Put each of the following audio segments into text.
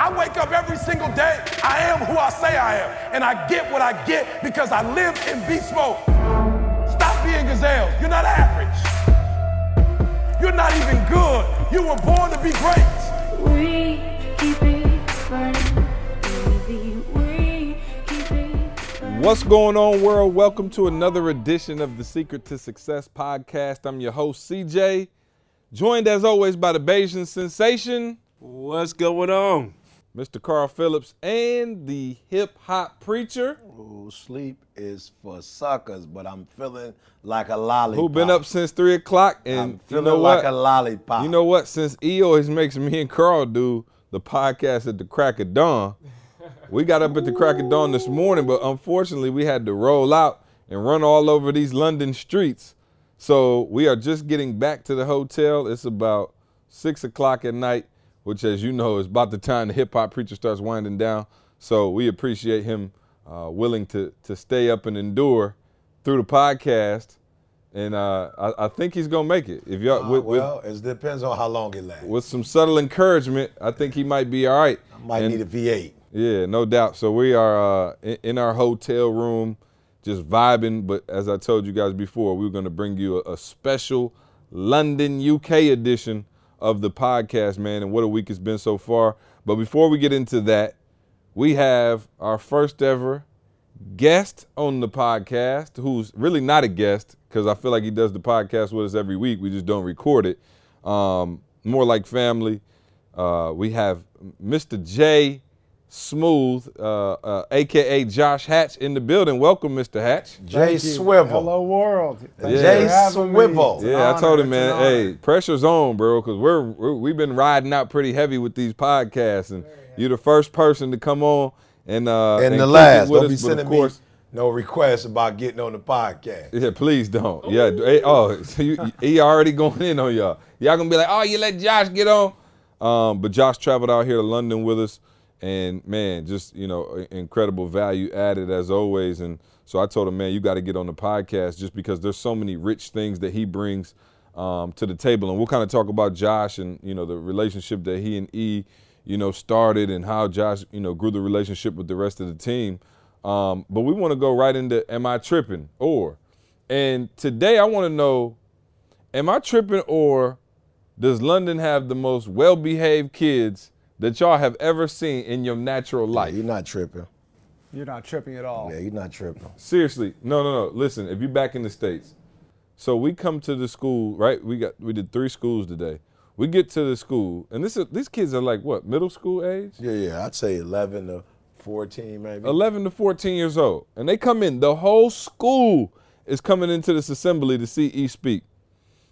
I wake up every single day. I am who I say I am. And I get what I get because I live in beast mode. Stop being gazelles. You're not average. You're not even good. You were born to be great. We keep it burning, baby. We keep it burning. What's going on, world? Welcome to another edition of the Secret to Success podcast. I'm your host, CJ, joined as always by the Bayesian sensation. What's going on? Mr. Carl Phillips and the hip-hop preacher. Ooh, sleep is for suckers, but I'm feeling like a lollipop. Who been up since 3 o'clock. And I'm feeling you know like what? a lollipop. You know what? Since E always makes me and Carl do the podcast at the crack of dawn, we got up at the crack of dawn this morning, but unfortunately we had to roll out and run all over these London streets. So we are just getting back to the hotel. It's about 6 o'clock at night, which, as you know, is about the time the hip-hop preacher starts winding down. So we appreciate him willing to stay up and endure through the podcast. And I think he's going to make it. If y'all, it depends on how long it lasts. with some subtle encouragement, I think he might be all right. I might need a V8. Yeah, no doubt. So we are in our hotel room just vibing. But as I told you guys before, we were going to bring you a special London, UK edition of the podcast, man, and what a week it's been so far. But before we get into that, we have our first ever guest on the podcast, who's really not a guest because I feel like he does the podcast with us every week. We just don't record it. More like family. We have Mr. J Smooth, a.k.a. Josh Hatch, in the building. Welcome, Mr. Hatch. Jay Swivel. Hello, world. Jay Swivel. Yeah, I told him, man, hey, pressure's on, bro, because we've been riding out pretty heavy with these podcasts, and you're the first person to come on and the last. With Don't us, be but sending of course, me no requests about getting on the podcast. yeah, please don't. Yeah, hey, oh, so he already going in on y'all. Y'all gonna be like, oh, you let Josh get on? But Josh traveled out here to London with us. And, man, just, you know, incredible value added as always. And so I told him, man, you got to get on the podcast just because there's so many rich things that he brings to the table. And we'll kind of talk about Josh and, you know, the relationship that he and E, you know, started and how Josh, you know, grew the relationship with the rest of the team. But we want to go right into am I tripping or. And today I want to know, am I tripping or does London have the most well-behaved kids that y'all have ever seen in your natural life? Yeah, you're not tripping. You're not tripping at all. Yeah, you're not tripping. Seriously, no. Listen, if you're back in the States, so we come to the school, right? We did 3 schools today. We get to the school, and these kids are like what, middle school age? Yeah, I'd say 11 to 14 maybe. 11 to 14 years old, and they come in. The whole school is coming into this assembly to see E speak.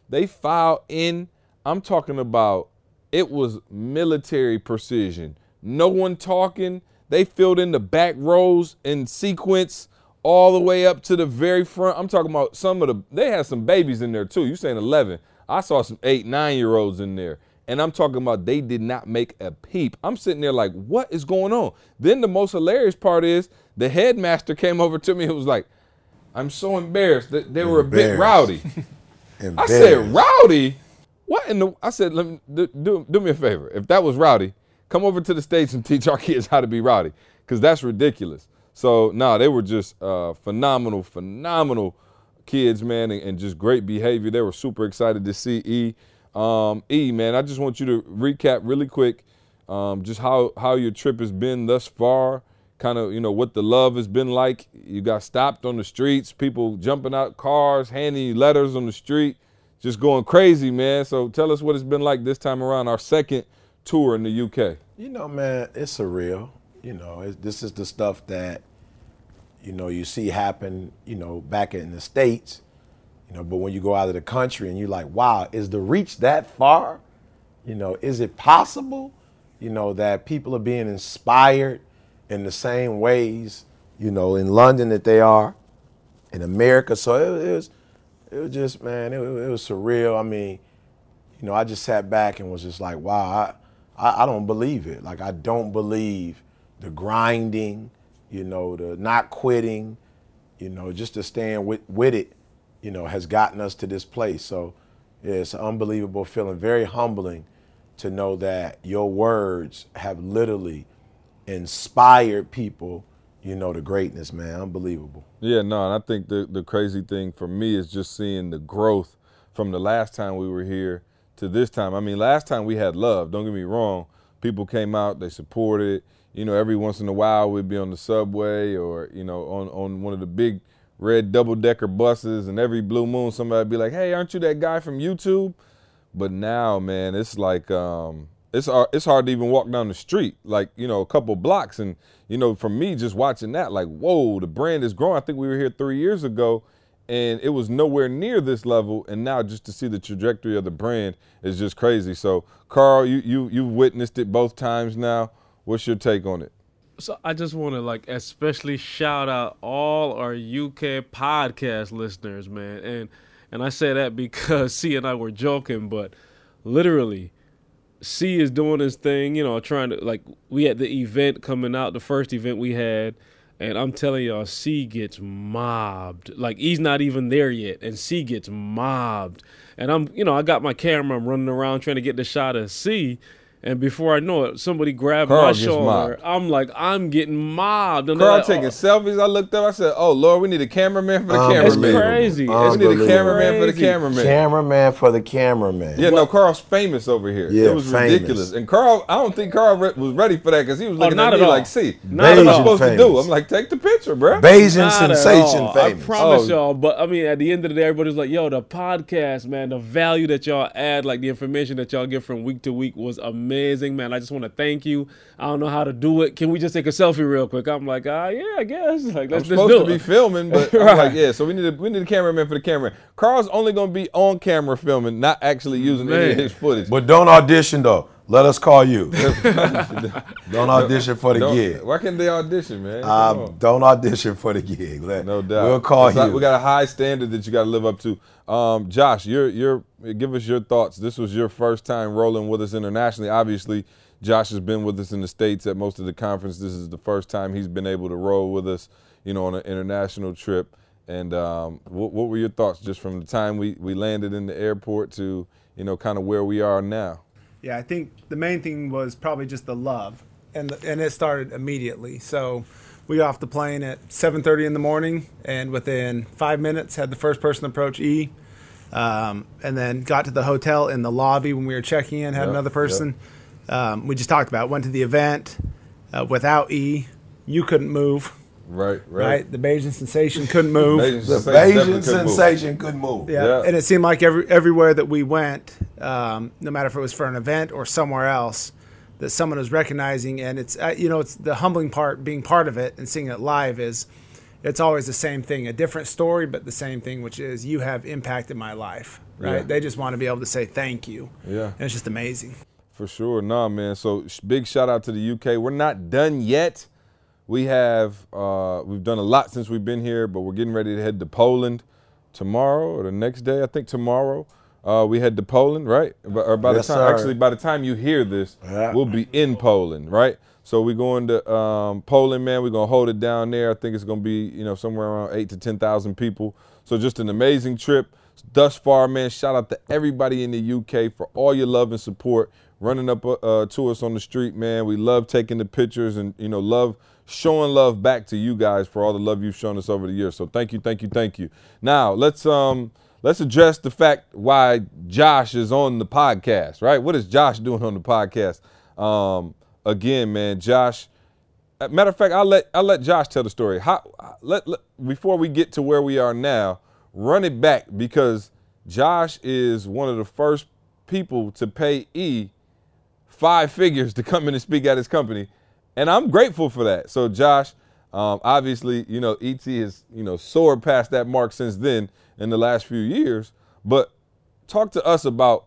They file in. I'm talking about. It was military precision. No one talking. They filled in the back rows in sequence all the way up to the very front. I'm talking about they had some babies in there too. You saying 11. I saw some 8, 9-year-olds in there. And I'm talking about they did not make a peep. I'm sitting there like, what is going on? Then the most hilarious part is the headmaster came over to me and was like, I'm so embarrassed that they were a bit rowdy. I said, rowdy? What in the? I said, let me do me a favor. If that was rowdy, come over to the stage and teach our kids how to be rowdy, because that's ridiculous. So, they were just phenomenal kids, man, and just great behavior. They were super excited to see E. E, man, I just want you to recap really quick just how your trip has been thus far, kind of, you know, what the love has been like. You got stopped on the streets, people jumping out cars, handing you letters on the street. Just going crazy, man. So tell us what it's been like this time around, our second tour in the UK. You know, man, it's surreal. You know, this is the stuff that, you know, you see happen, you know, back in the States, you know, but when you go out of the country and you're like, wow, is the reach that far? You know, is it possible, you know, that people are being inspired in the same ways, you know, in London that they are in America? So it was just, man, it was surreal. I mean, you know, I just sat back and was just like, wow, I don't believe it. Like, I don't believe the grinding, you know, the not quitting, you know, just to stand with it, you know, has gotten us to this place. So, yeah, it's an unbelievable feeling, very humbling to know that your words have literally inspired people, you know, to greatness, man. Unbelievable. Yeah, no, and I think the crazy thing for me is just seeing the growth from the last time we were here to this time. I mean, last time we had love, don't get me wrong. People came out, they supported. You know, every once in a while we'd be on the subway or, you know, on one of the big red double-decker buses, and every blue moon somebody would be like, hey, aren't you that guy from YouTube? But now, man, it's like it's hard to even walk down the street, like, you know, a couple blocks. And, you know, for me, just watching that, like, whoa, the brand is growing. I think we were here 3 years ago, and it was nowhere near this level. And now just to see the trajectory of the brand is just crazy. So, Carl, you witnessed it both times now. What's your take on it? So I just want to like especially shout out all our UK podcast listeners, man. And I say that because C and I were joking, but literally C is doing his thing, you know, trying to, like, we had the event coming out, the first event we had, and I'm telling y'all, C gets mobbed. Like, he's not even there yet, and C gets mobbed. And I got my camera, I'm running around trying to get the shot of C. And before I know it, somebody grabbed Carl my gets shoulder. mobbed. I'm like, I'm getting mobbed. And Carl they're like, taking selfies. I looked up. I said, "Oh Lord, we need a cameraman for the cameraman. It's crazy. We need a cameraman for the Crazy. cameraman. Cameraman for the cameraman. Yeah, no, Carl's famous over here. Yeah, it was famous. ridiculous. And Carl, I don't think Carl was ready for that because he was looking not at at me all. like, "See, Not what at am I all. supposed to do?" Famous. I'm like, "Take the picture, bro." Bayesian Not at sensation all. famous. I promise Oh. y'all, but I mean, at the end of the day, everybody's like, yo, the podcast, man, the value that y'all add, like the information that y'all get from week to week was amazing, man. I just want to thank you. I don't know how to do it. Can we just take a selfie real quick? I'm like, yeah, I guess. Like, I'm let's supposed do to be it. filming, but I'm Right. like, yeah. So we need a cameraman for the camera. Carl's only gonna be on camera filming, not actually using any of Man. his footage. But don't audition though. Let us call you. Don't audition for the gig. Why can't they audition, man? Come on. Don't audition for the gig. No doubt. We'll call you. We got a high standard that you got to live up to. Josh, give us your thoughts. This was your first time rolling with us internationally. Obviously, Josh has been with us in the States at most of the conference. This is the first time he's been able to roll with us, you know, on an international trip. And what were your thoughts just from the time we landed in the airport to, you know, kind of where we are now? Yeah, I think the main thing was probably just the love, and it started immediately. So we got off the plane at 7:30 in the morning, and within 5 minutes had the first person approach E, and then got to the hotel in the lobby when we were checking in, had Yep, another person. We just talked about it. Went to the event without E. You couldn't move, right? The Bayesian sensation couldn't move. The Bayesian sensation couldn't move. Yeah, and it seemed like everywhere that we went, no matter if it was for an event or somewhere else, that someone was recognizing. And it's it's the humbling part, being part of it and seeing it live is, it's always the same thing, a different story, but the same thing, which is you have impacted my life, right? Yeah. They just want to be able to say thank you. Yeah. And it's just amazing. For sure. Nah, man. So big shout out to the UK. We're not done yet. We've done a lot since we've been here, but we're getting ready to head to Poland tomorrow or the next day. I think tomorrow we head to Poland, right? Or by Yes, the time, sir. actually, by the time you hear this, Yeah. we'll be in Poland, right? So we're going to Poland, man. We're gonna hold it down there. I think it's gonna be, you know, somewhere around 8,000 to 10,000 people. So just an amazing trip thus far, man. Shout out to everybody in the UK for all your love and support, running up to us on the street, man. We love taking the pictures and, you know, love showing love back to you guys for all the love you've shown us over the years. So thank you, thank you, thank you. Now let's address the fact why Josh is on the podcast, right? What is Josh doing on the podcast? Again, man, Josh. Matter of fact, I'll let Josh tell the story. Before we get to where we are now, run it back, because Josh is one of the first people to pay E 5 figures to come in and speak at his company. And I'm grateful for that. So Josh, obviously, you know, ET has, you know, soared past that mark since then in the last few years. But talk to us about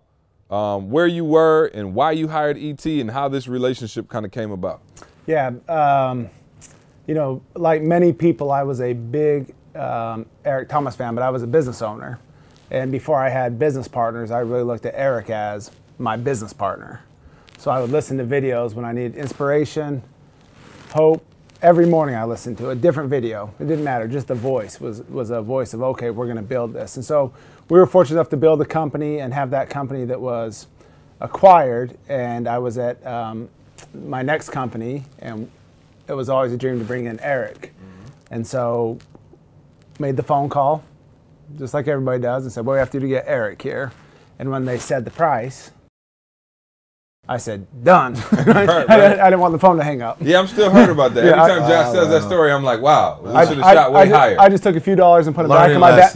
where you were and why you hired ET and how this relationship kind of came about. Yeah, you know, like many people, I was a big Eric Thomas fan, but I was a business owner. And before I had business partners, I really looked at Eric as my business partner. So I would listen to videos when I needed inspiration, hope. Every morning I listened to a different video. It didn't matter, just the voice was a voice of, okay, we're gonna build this. And so we were fortunate enough to build a company and have that company that was acquired, and I was at my next company, and it was always a dream to bring in Eric. And so made the phone call, just like everybody does, and said, well, we have to get Eric here. And when they said the price, I said, done. Right. I didn't want the phone to hang up. Yeah, I'm still hurt about that. Yeah, Every time Josh says that story, I'm like, wow, we should have I- shot way higher. I just took a few dollars and put it back in my back.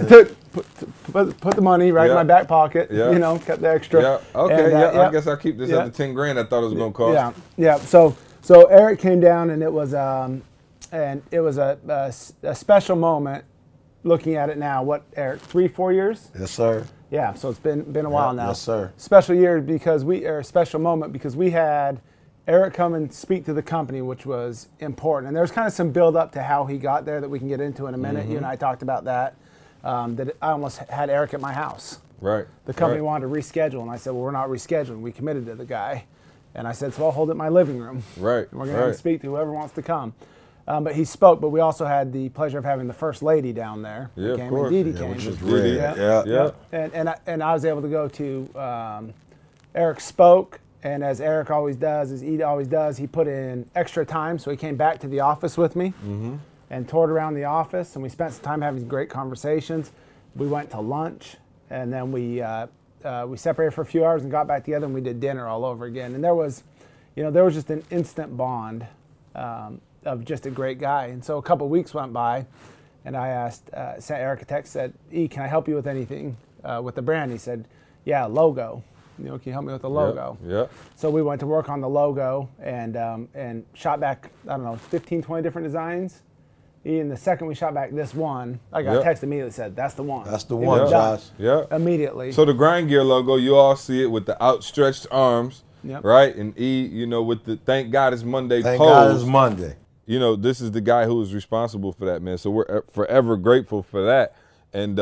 Put the money right in my back pocket. Yeah. You know, kept the extra. Yeah. Okay. And, I guess I'll keep this at the 10 grand I thought it was gonna cost. Yeah. Yeah. So Eric came down, and it was a special moment. Looking at it now, what, Eric, 3-4 years? Yes, sir. Yeah. So it's been a while now. Yes, sir. Special year or a special moment because we had Eric come and speak to the company, which was important. And there's kind of some build up to how he got there that we can get into in a minute. You and I talked about that. That I almost had Eric at my house. Right. The company wanted to reschedule, and I said, well, we're not rescheduling. We committed to the guy. And I said, so I'll hold it in my living room. Right. And we're going to speak to whoever wants to come. But he spoke, but we also had the pleasure of having the first lady down there. Yeah, of came, course. And Dee Yeah, came. which was Dee. great. Yeah. And I was able to go to Eric spoke, and as Eric always does, he put in extra time, so he came back to the office with me and toured around the office, and we spent some time having great conversations. We went to lunch, and then we separated for a few hours and got back together, and we did dinner all over again. And there was just an instant bond of just a great guy. And so a couple of weeks went by, and I sent Eric a text, said, E, can I help you with anything with the brand? He said, yeah, logo. Can you help me with the logo? Yeah. So we went to work on the logo and shot back, 15, 20 different designs. And the second we shot back this one, I got a text immediately that said, that's the one. That's the one, done. Josh. Yeah. Immediately. So the Grind Gear logo, you all see it with the outstretched arms, right? And E, with the Thank God It's Monday Thank pose. God it's Monday. This is the guy who was responsible for that, man. So we're forever grateful for that. And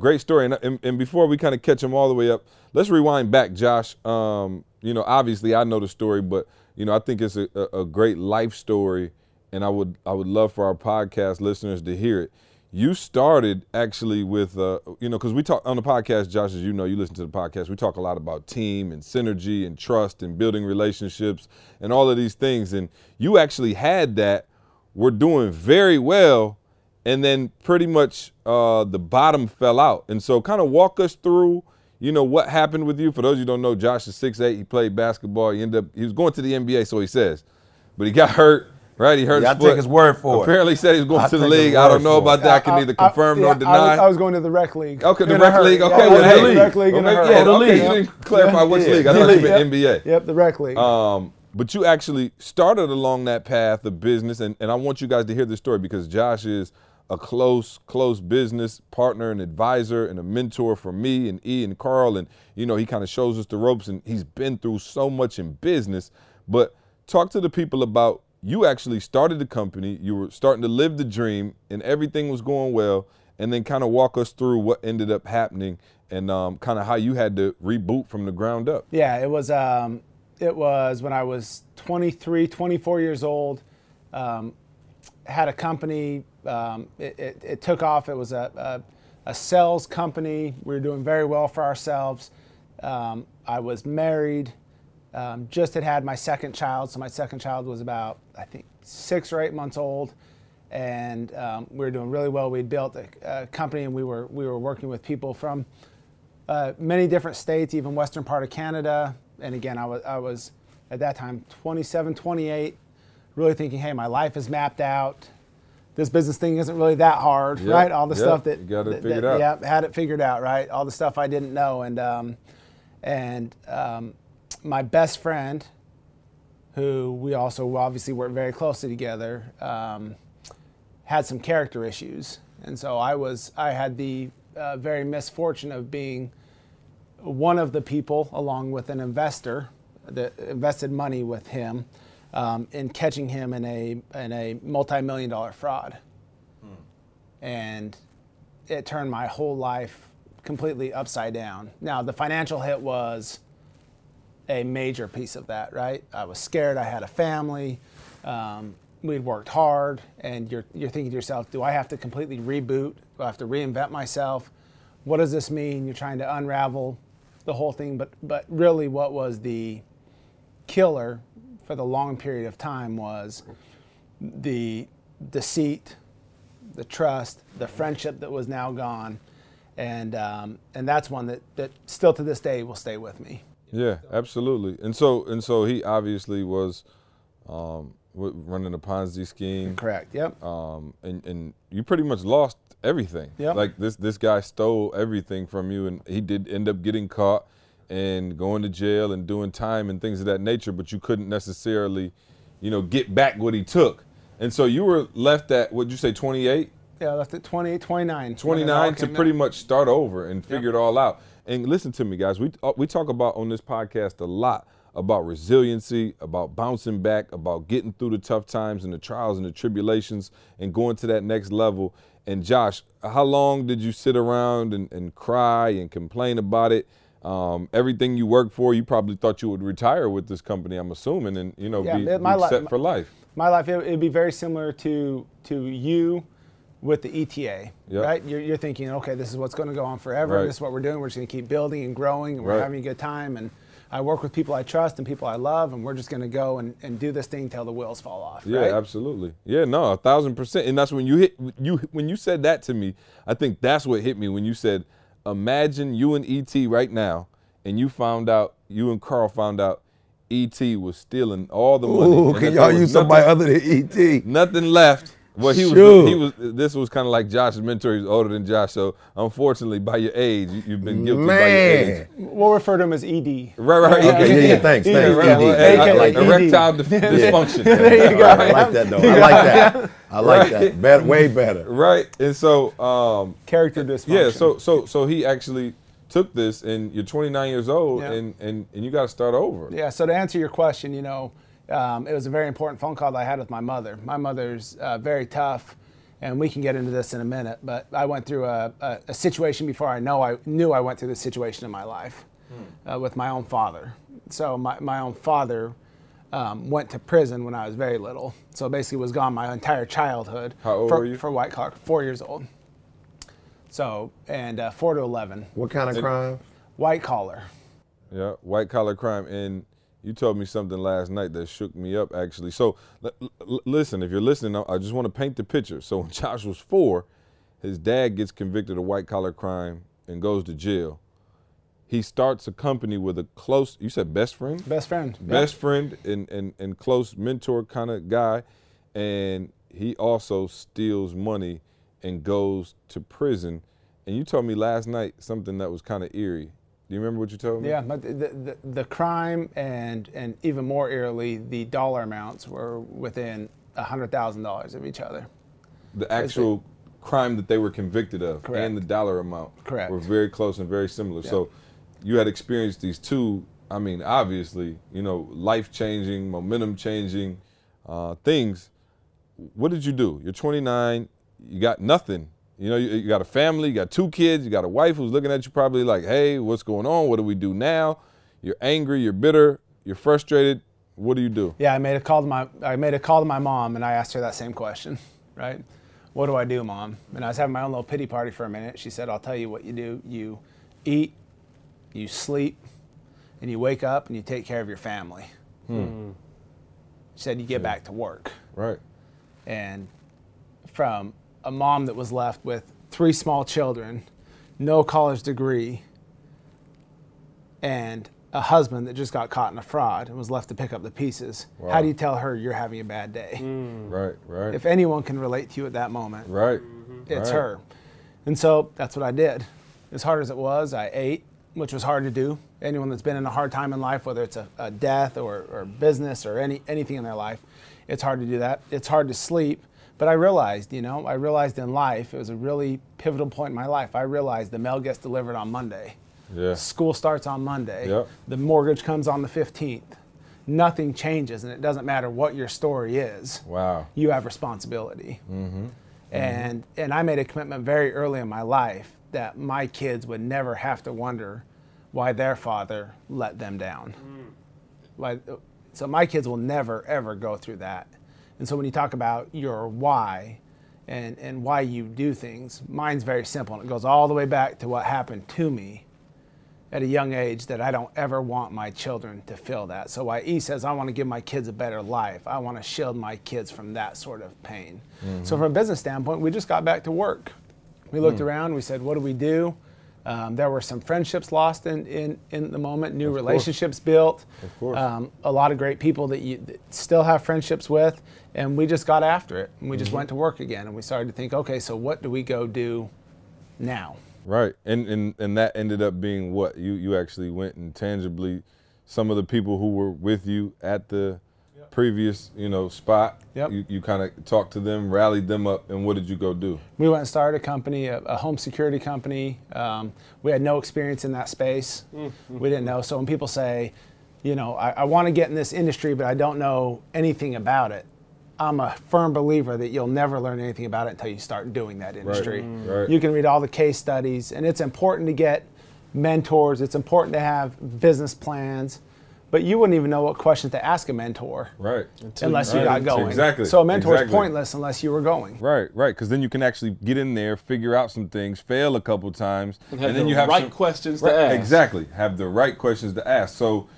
great story. And before we kind of catch him all the way up, let's rewind back, Josh. Obviously I know the story, but I think it's a great life story, and I would love for our podcast listeners to hear it. You started actually with, because we talk on the podcast, Josh, as you know, you listen to the podcast, we talk a lot about team and synergy and trust and building relationships and all of these things. And you actually had that, were doing very well, and then pretty much the bottom fell out. And so kind of walk us through, what happened with you. For those of you who don't know, Josh is 6'8", he played basketball, he was going to the NBA, so he says, but he got hurt. Right, he hurt his foot. I take his word for it. Apparently, he said he was going to the league. I don't know about that. I can neither confirm nor deny. I was going to the rec league. Okay, the rec league. Okay, the rec league. The league. You didn't clarify which league. I thought you meant NBA. Yep, the rec league. But you actually started along that path of business, and I want you guys to hear this story because Josh is a close business partner and advisor and a mentor for me and E and Carl, and he kind of shows us the ropes, and he's been through so much in business. But talk to the people about, you actually started the company, you were starting to live the dream, and everything was going well, and then kind of walk us through what ended up happening and kind of how you had to reboot from the ground up. Yeah, it was when I was 23, 24 years old, had a company, it took off. It was a sales company. We were doing very well for ourselves. I was married. Just had my second child, so my second child was about, I think, 6 or 8 months old, and we were doing really well. We'd built a company, and we were working with people from many different states, even western part of Canada. And again, I was at that time 27, 28, really thinking, hey, my life is mapped out. This business thing isn't really that hard, right? All the stuff that you got it figured out. Yeah, had it figured out, right? All the stuff I didn't know, and my best friend, who we also obviously worked very closely together, had some character issues. And so I had the very misfortune of being one of the people, along with an investor that invested money with him, in catching him in a multi-million-dollar fraud. And it turned my whole life completely upside down. Now, the financial hit was a major piece of that, right? I was scared. I had a family. We'd worked hard, and you're thinking to yourself, do I have to completely reboot? Do I have to reinvent myself? What does this mean? You're trying to unravel the whole thing. But really, what was the killer for the long period of time was the deceit, the trust, the friendship that was now gone, and that's one that still to this day will stay with me. Yeah, absolutely. And so he obviously was running a Ponzi scheme. Correct. Yep. And you pretty much lost everything. Yep. Like this guy stole everything from you, and he did end up getting caught and going to jail and doing time and things of that nature, but you couldn't necessarily, get back what he took. And so you were left at, what'd you say, 28? Yeah, left at 28, 29. 29 to pretty much start over and figure it all out. And listen to me, guys. We talk about on this podcast a lot about resiliency, about bouncing back, about getting through the tough times and the trials and the tribulations and going to that next level. And Josh, how long did you sit around and cry and complain about it? Everything you worked for, you probably thought you would retire with this company, I'm assuming, and be set for life. My life, it'd be very similar to you with the ETA, right? You're thinking, okay, this is what's going to go on forever. Right. This is what we're doing. We're just going to keep building and growing, and we're having a good time. And I work with people I trust and people I love, and we're just going to go and do this thing till the wheels fall off. Yeah, right? absolutely. Yeah, no, 1,000%. And that's when when you said that to me, I think that's what hit me when you said, imagine you and E.T. right now, and you and Carl found out E.T. was stealing all the money. Ooh, can y'all use somebody other than E.T.? Nothing left. Well, this was kind of like Josh's mentor. He was older than Josh, so unfortunately, by your age, you've been guilty by your age. We'll refer to him as ED. Right. Okay, yeah, thanks. ED. ED. I like ED. erectile dysfunction. There you go. I like that, though. I like that. Better, way better. Right, and so Character dysfunction. Yeah, so he actually took this, and you're 29 years old, and you got to start over. Yeah. So to answer your question, it was a very important phone call that I had with my mother. My mother's very tough, and we can get into this in a minute, but I went through a situation before I knew I went through this situation in my life with my own father. So my own father went to prison when I was very little. So basically was gone my entire childhood. How old were you? For white collar, 4 years old. So, and 4 to 11. What kind of crime? White collar. Yeah, white collar crime. And you told me something last night that shook me up, actually. So listen, if you're listening, I just want to paint the picture. So when Josh was 4, his dad gets convicted of white collar crime and goes to jail. He starts a company with a close, you said best friend? Best friend. Best friend and close mentor kind of guy. And he also steals money and goes to prison. And you told me last night something that was kind of eerie. Do you remember what you told me? Yeah, but the crime and even more eerily, the dollar amounts were within $100,000 of each other. The actual crime that they were convicted of Correct. and the dollar amount Correct. were very close and very similar. Yeah. So you had experienced these two, obviously, life-changing, momentum-changing things. What did you do? You're 29, you got nothing. You got a family, you got 2 kids, you got a wife who's looking at you probably like, hey, what's going on? What do we do now? You're angry, you're bitter, you're frustrated. What do you do? Yeah, I made a call to my mom, and I asked her that same question, right? What do I do, Mom? And I was having my own little pity party for a minute. She said, I'll tell you what you do. You eat, you sleep, and you wake up and you take care of your family. She said you get back to work. Right. And from a mom that was left with 3 small children, no college degree, and a husband that just got caught in a fraud and was left to pick up the pieces. Wow. How do you tell her you're having a bad day? Right. If anyone can relate to you at that moment, Right. it's her. And so that's what I did. As hard as it was, I ate, which was hard to do. Anyone that's been in a hard time in life, whether it's a death or business or anything in their life, it's hard to do that. It's hard to sleep. But I realized in life, it was a really pivotal point in my life. I realized the mail gets delivered on Monday. Yeah. School starts on Monday. Yep. The mortgage comes on the 15th. Nothing changes, and it doesn't matter what your story is. Wow. You have responsibility. And I made a commitment very early in my life that my kids would never have to wonder why their father let them down. So my kids will never, ever go through that. And so when you talk about your why and why you do things, mine's very simple. And it goes all the way back to what happened to me at a young age that I don't ever want my children to feel that. So why E says, I want to give my kids a better life. I want to shield my kids from that sort of pain. So from a business standpoint, we just got back to work. We looked around, we said, what do we do? There were some friendships lost in the moment, new relationships built, a lot of great people that you still have friendships with, and we just got after it. And we just went to work again, and we started to think, okay, so what do we go do now? Right, and that ended up being what? You actually went and tangibly, some of the people who were with you at the previous, spot, you kind of talked to them, rallied them up, and what did you go do? We went and started a company, a home security company. We had no experience in that space. We didn't know. So when people say, I want to get in this industry, but I don't know anything about it, I'm a firm believer that you'll never learn anything about it until you start doing that industry. Right. You can read all the case studies, and it's important to get mentors. It's important to have business plans. But you wouldn't even know what questions to ask a mentor, right? Unless you got going. Exactly. So a mentor is pointless unless you were going. Right. Because then you can actually get in there, figure out some things, fail a couple times, and then you have right questions to ask. Exactly. Have the right questions to ask. So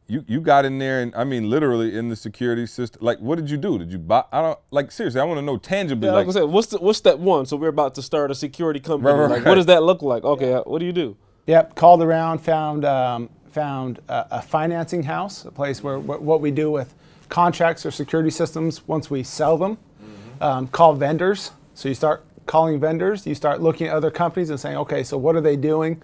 you got in there, and I mean literally in the security system. Like, what did you do? Did you buy? Seriously, I want to know tangibly. Yeah, like I said, what's step one? So we're about to start a security company. Right. Like, what does that look like? Okay, what do you do? Yep. Called around, found a financing house, a place where what we do with contracts or security systems once we sell them. Call vendors. So you start calling vendors. You start looking at other companies and saying, okay, so what are they doing?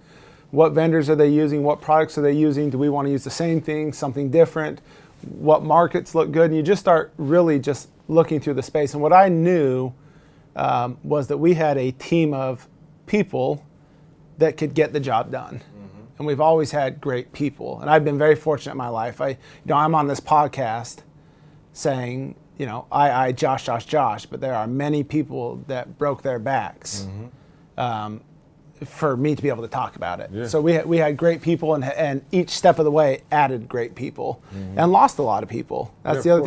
What vendors are they using? What products are they using? Do we want to use the same thing, something different? What markets look good? And you just start really just looking through the space. And what I knew was that we had a team of people that could get the job done. And we've always had great people. And I've been very fortunate in my life. I'm on this podcast saying, Josh, but there are many people that broke their backs for me to be able to talk about it. Yeah. So we had great people, and each step of the way added great people and lost a lot of people. That's the other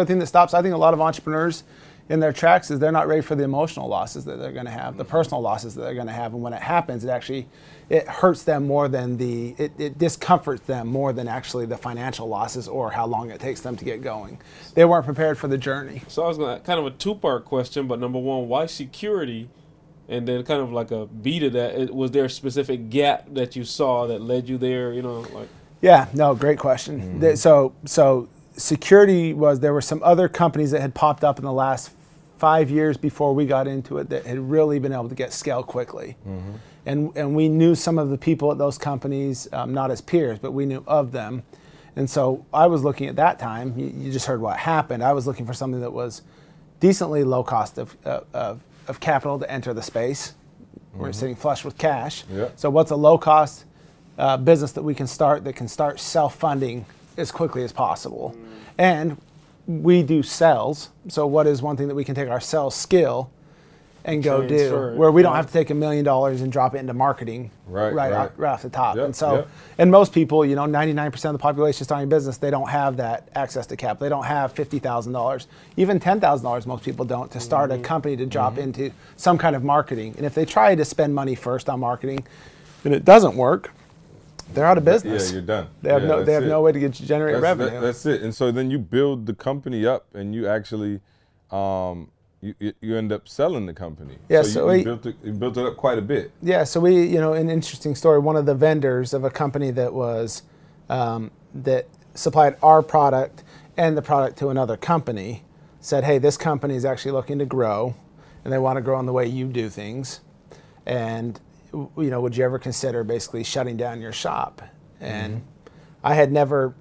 thing that stops, I think, a lot of entrepreneurs in their tracks is they're not ready for the emotional losses that they're going to have, the personal losses that they're going to have. And when it happens, it hurts them more than it discomforts them more than actually the financial losses or how long it takes them to get going. They weren't prepared for the journey. So I was going to, kind of a two-part question, but number one, why security? And then kind of like a beat of that, was there a specific gap that you saw that led you there, Yeah, no, great question. So security there were some other companies that had popped up in the last 5 years before we got into it that had really been able to get scale quickly. And we knew some of the people at those companies, not as peers, but we knew of them. And so I was looking at that time, you just heard what happened. I was looking for something that was decently low cost of capital to enter the space. We're sitting flush with cash. Yep. So what's a low cost business that we can start that can start self-funding as quickly as possible? And we do sales. So what is one thing that we can take our sales skill and go do, where we don't have to take $1 million and drop it into marketing right off the top. Yep, and most people, 99% of the population starting a business, they don't have that access to capital. They don't have $50,000, even $10,000. Most people don't to start a company to drop into some kind of marketing. And if they try to spend money first on marketing, and it doesn't work, they're out of business. Yeah, you're done. They have no way to generate revenue. That's it. And so then you build the company up, and you actually. You end up selling the company. Yeah, so you built it up quite a bit. Yeah, so we, an interesting story. One of the vendors of a company that was that supplied our product and the product to another company said, "Hey, this company is actually looking to grow, and they want to grow in the way you do things. And would you ever consider basically shutting down your shop?" And I had never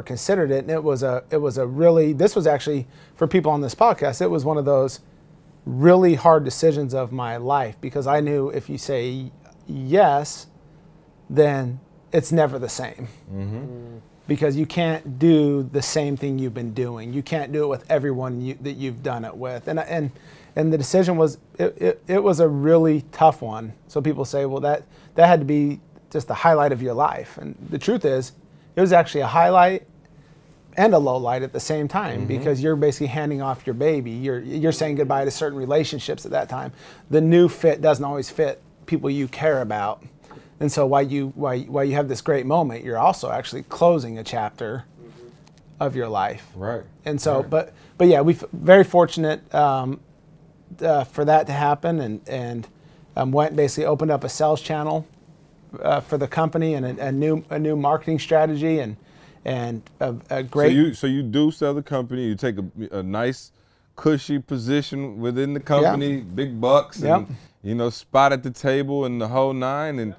considered it, and it was a really, this was actually, for people on this podcast, it was one of those really hard decisions of my life, because I knew if you say yes, then it's never the same. Because you can't do the same thing you've been doing. You can't do it with everyone that you've done it with. And the decision was, it was a really tough one. So people say, well, that had to be just the highlight of your life. And the truth is, it was actually a highlight and a low light at the same time, because you're basically handing off your baby. You're saying goodbye to certain relationships at that time. The new fit doesn't always fit people you care about. And so while you have this great moment, you're also actually closing a chapter of your life. Right. And so, but yeah, we're very fortunate for that to happen, and went basically opened up a sales channel for the company and a new marketing strategy and a great. So you do sell the company. You take a nice, cushy position within the company, big bucks, and spot at the table and the whole nine. And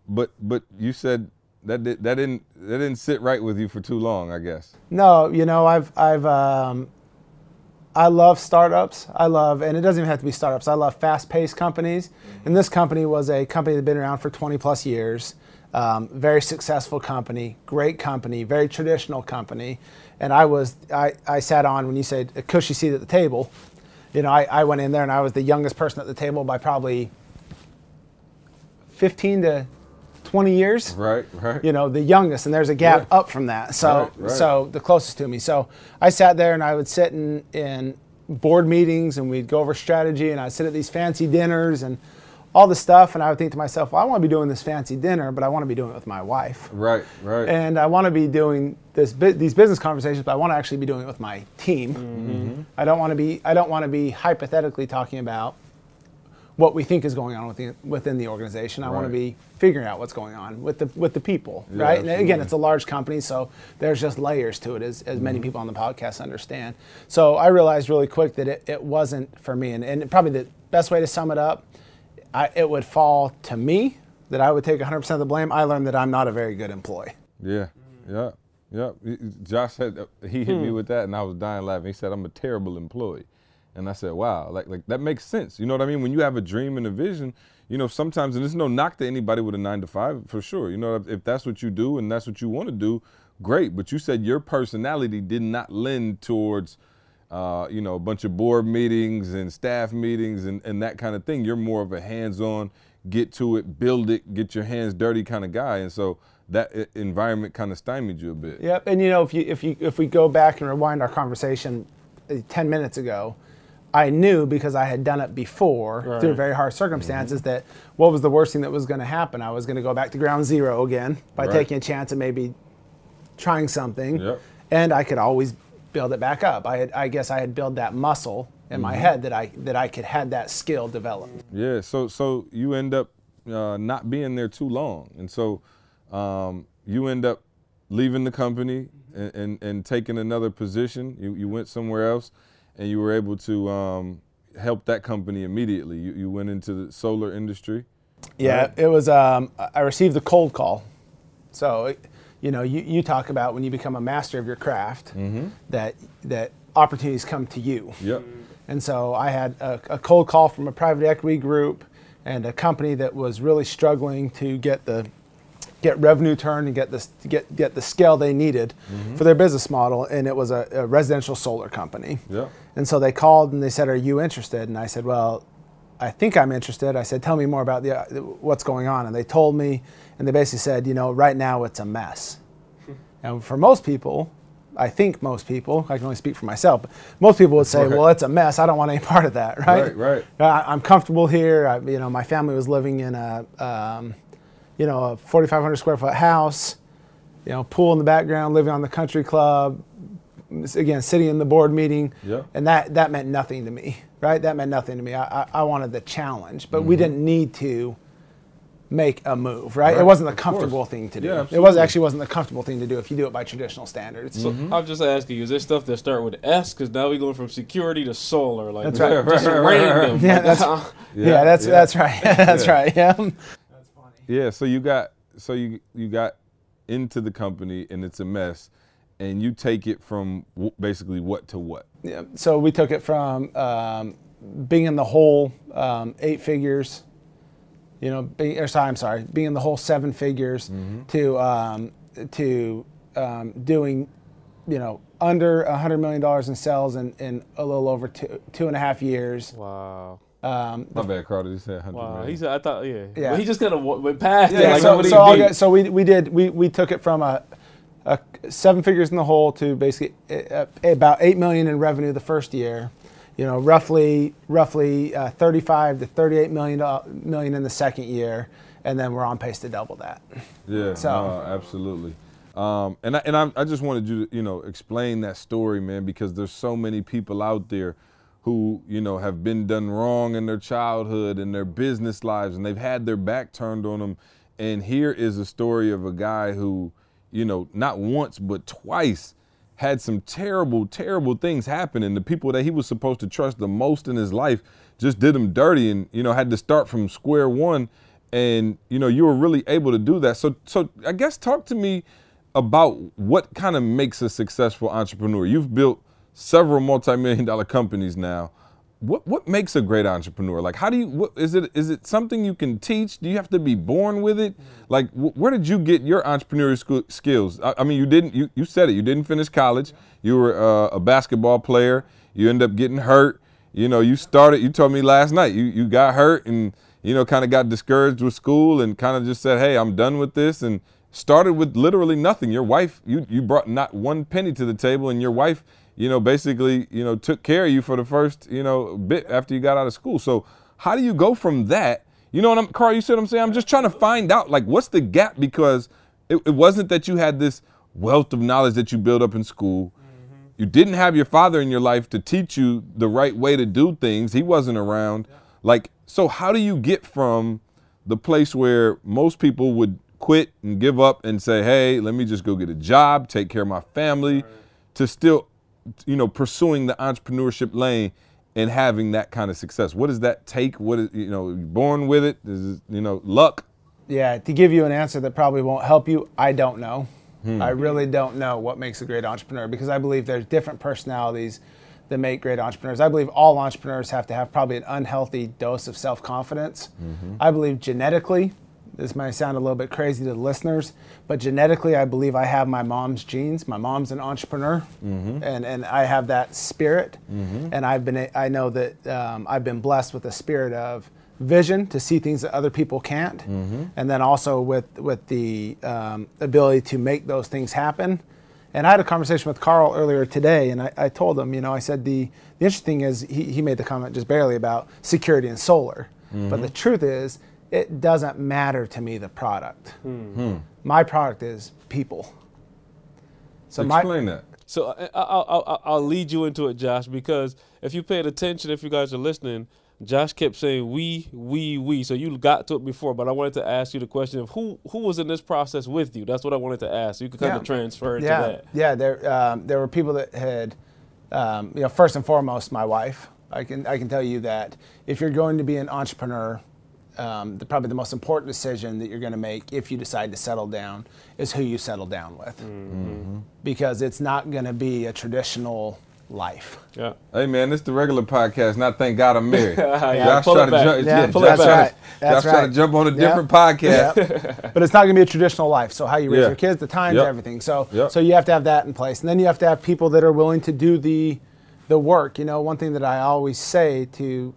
but you said that didn't sit right with you for too long, I guess. No, I love startups. And it doesn't even have to be startups. I love fast-paced companies. And this company was a company that had been around for 20 plus years. Very successful company, great company, very traditional company. And I sat on, when you said a cushy seat at the table, I went in there and I was the youngest person at the table by probably 15 to 20 years. Right. The youngest, and there's a gap up from that. So so the closest to me. So I sat there and I would sit in board meetings and we'd go over strategy, and I'd sit at these fancy dinners and all this stuff, and I would think to myself, well, I want to be doing this fancy dinner, but I want to be doing it with my wife. Right. And I want to be doing these business conversations, but I want to actually be doing it with my team. Mm-hmm. I don't want to be hypothetically talking about what we think is going on within the organization. I want to be figuring out what's going on with the people, right? Absolutely. And again, it's a large company, so there's just layers to it, as many people on the podcast understand. So I realized really quick that it wasn't for me, and probably the best way to sum it up, it would fall to me, that I would take 100% of the blame. I learned that I'm not a very good employee. Yeah. Josh said, he hit me with that, and I was dying laughing. He said, I'm a terrible employee. And I said, wow, like that makes sense. You know what I mean? When you have a dream and a vision, sometimes, and there's no knock to anybody with a 9-to-5 for sure. If that's what you do and that's what you want to do, great. But you said your personality did not lend towards, a bunch of board meetings and staff meetings and that kind of thing. You're more of a hands-on, get to it, build it, get your hands dirty kind of guy. And so that environment kind of stymied you a bit. Yep. And if we go back and rewind our conversation 10 minutes ago, I knew, because I had done it before through very hard circumstances, that what was the worst thing that was going to happen? I was going to go back to ground zero again by taking a chance and maybe trying something, and I could always build it back up. I guess I had built that muscle in my head that I could had that skill developed. Yeah. So you end up not being there too long, and so you end up leaving the company and taking another position. You went somewhere else. And you were able to help that company immediately. You went into the solar industry. Yeah, right? It was. I received a cold call. So, you talk about when you become a master of your craft, that opportunities come to you. Yep. And so I had a cold call from a private equity group and a company that was really struggling to get revenue turned and get the scale they needed for their business model, and it was a residential solar company. Yeah. And so they called and they said, "Are you interested?" And I said, "Well, I think I'm interested." I said, "Tell me more about what's going on." And they told me, and they basically said, right now it's a mess. And for most people, I think most people, I can only speak for myself, but most people would say, well, it's a mess. I don't want any part of that, right? Right. I'm comfortable here. My family was living in a 4,500 square foot house, pool in the background, living on the country club, again, sitting in the board meeting. Yeah. And that meant nothing to me, right? That meant nothing to me. I wanted the challenge, but we didn't need to make a move, right? It wasn't the comfortable thing to do. Yeah, It wasn't the comfortable thing to do if you do it by traditional standards. So I'm just asking you, is there stuff that start with S? Because now we're going from security to solar. Like, That's right. Just random. Yeah, that's right. That's right. Yeah. Yeah. So you got into the company and it's a mess, and you take it from basically what to what? Yeah. So we took it from being in the whole 8 figures. Being in the whole 7 figures to doing, under $100 million in sales in a little over 2.5 years. Wow. My bad, Carter. You said 100 Wow. million. He said, I thought, yeah. Yeah. But he just kind of went past it. Yeah, Like, so we took it from a 7 figures in the hole to basically about 8 million in revenue the first year. Roughly 35 to 38 million in the second year, and then we're on pace to double that. Yeah, So absolutely. And I just wanted you to, you know, explain that story, man, because there's so many people out there who, you know, have been done wrong in their childhood and their business lives, and they've had their back turned on them. And here is a story of a guy who, you know, not once but twice had some terrible, terrible things happen, and the people that he was supposed to trust the most in his life just did him dirty, and, you know, had to start from square one. And, you know, you were really able to do that. So I guess talk to me about what kind of makes a successful entrepreneur. You've built several multi-million-dollar companies now. What makes a great entrepreneur? Like, how do you, is it something you can teach? Do you have to be born with it? Like, where did you get your entrepreneurial skills? I mean, you said it, you didn't finish college. You were a basketball player. You ended up getting hurt. You know, you told me last night, you got hurt and, you know, kind of got discouraged with school and kind of just said, hey, I'm done with this, and started with literally nothing. Your wife, you brought not one penny to the table, and your wife, you know, basically, you know, took care of you for the first, you know, bit after you got out of school. So how do you go from that? You know what Carl, you see what I'm saying? I'm just trying to find out, like, what's the gap? Because it wasn't that you had this wealth of knowledge that you built up in school. You didn't have your father in your life to teach you the right way to do things. He wasn't around. Like, so how do you get from the place where most people would quit and give up and say, hey, let me just go get a job, take care of my family, to still, you know, pursuing the entrepreneurship lane and having that kind of success? What does that take? What is, you know, born with it? Is it, you know, luck? Yeah, to give you an answer that probably won't help you, I don't know. I really don't know what makes a great entrepreneur, because I believe there's different personalities that make great entrepreneurs. I believe all entrepreneurs have to have probably an unhealthy dose of self-confidence. I believe genetically, this might sound a little bit crazy to the listeners, but genetically I believe I have my mom's genes. My mom's an entrepreneur, and I have that spirit. And I know that I've been blessed with a spirit of vision to see things that other people can't, and then also with the ability to make those things happen. And I had a conversation with Carl earlier today, and I told him, you know, I said the interesting thing is he made the comment just barely about security and solar, but the truth is it doesn't matter to me the product. My product is people. So explain that. So I'll lead you into it, Josh, because if you paid attention, if you guys are listening, Josh kept saying we. So you got to it before, but I wanted to ask you the question of who was in this process with you. That's what I wanted to ask. So you could kind of transfer into that. Yeah, there were people that had, you know, first and foremost, my wife. I can tell you that if you're going to be an entrepreneur, probably the most important decision that you're going to make if you decide to settle down is who you settle down with, because it's not going to be a traditional life. Yeah. Hey man, this is the regular podcast, not thank God I'm married. Yeah, Josh trying to jump on a different podcast. But it's not going to be a traditional life. So how you raise your kids, the times, everything. So you have to have that in place, and then you have to have people that are willing to do the work. You know, one thing that I always say to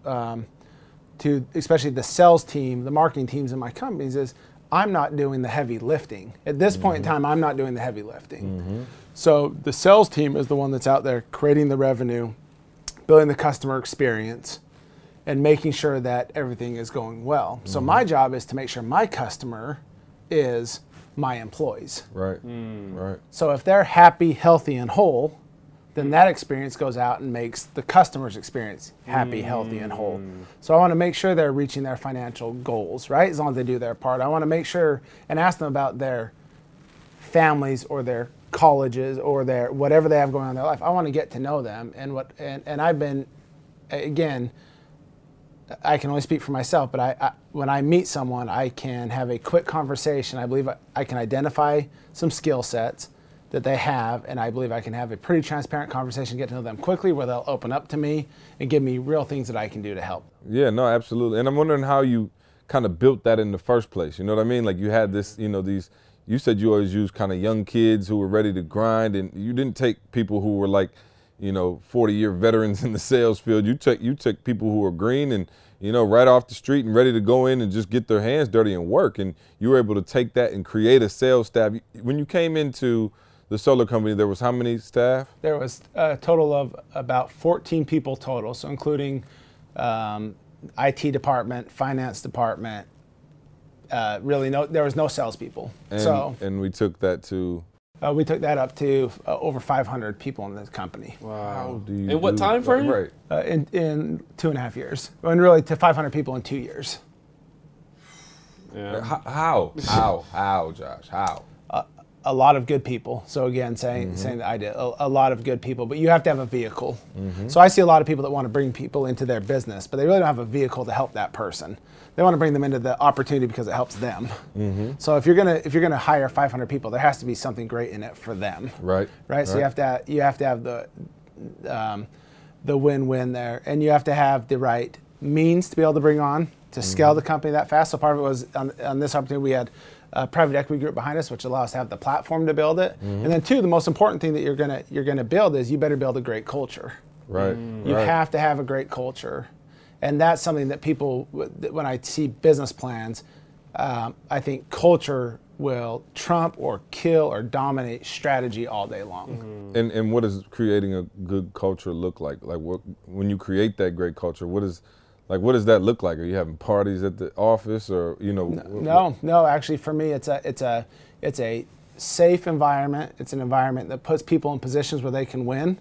especially the sales team, the marketing teams in my companies is, I'm not doing the heavy lifting. At this point in time, I'm not doing the heavy lifting. So the sales team is the one that's out there creating the revenue, building the customer experience, and making sure that everything is going well. So my job is to make sure my customer is my employees. Right, right. So if they're happy, healthy, and whole, then that experience goes out and makes the customer's experience happy, healthy, and whole. So I want to make sure they're reaching their financial goals, right? As long as they do their part. I want to make sure and ask them about their families or their colleges or their whatever they have going on in their life. I want to get to know them, and I've been, again, I can only speak for myself, but I when I meet someone, I can have a quick conversation. I believe I can identify some skill sets that they have, and I believe I can have a pretty transparent conversation, get to know them quickly, where they'll open up to me and give me real things that I can do to help. Yeah, no, absolutely. And I'm wondering how you kind of built that in the first place. You know what I mean? Like you had this, you know, you said you always used kind of young kids who were ready to grind, and you didn't take people who were like, you know, 40-year veterans in the sales field. You took people who were green and, you know, right off the street and ready to go in and just get their hands dirty and work. And you were able to take that and create a sales staff. When you came into the solar company, there was how many staff? There was a total of about 14 people total, so including IT department, finance department, really there was no salespeople. And we took that to. We took that up to over 500 people in the company. Wow. In what time frame? Right. In 2.5 years. And really to 500 people in 2 years. Yeah. How, Josh? How? A lot of good people. So again, saying that I did a lot of good people, but you have to have a vehicle. So I see a lot of people that want to bring people into their business, but they really don't have a vehicle to help that person. They want to bring them into the opportunity because it helps them. So if you're gonna hire 500 people, there has to be something great in it for them. Right. So you have to have the win-win there, and you have to have the right means to be able to bring on to scale the company that fast. So part of it was on this opportunity we had a private equity group behind us, which allows us to have the platform to build it. And then two, the most important thing that you're gonna build is you better build a great culture. Right. You have to have a great culture. And that's something that people, when I see business plans, I think culture will trump or kill or dominate strategy all day long. And what does creating a good culture look like? Like when you create that great culture, what does that look like? Are you having parties at the office, or No. Actually, for me, it's a safe environment. It's an environment that puts people in positions where they can win.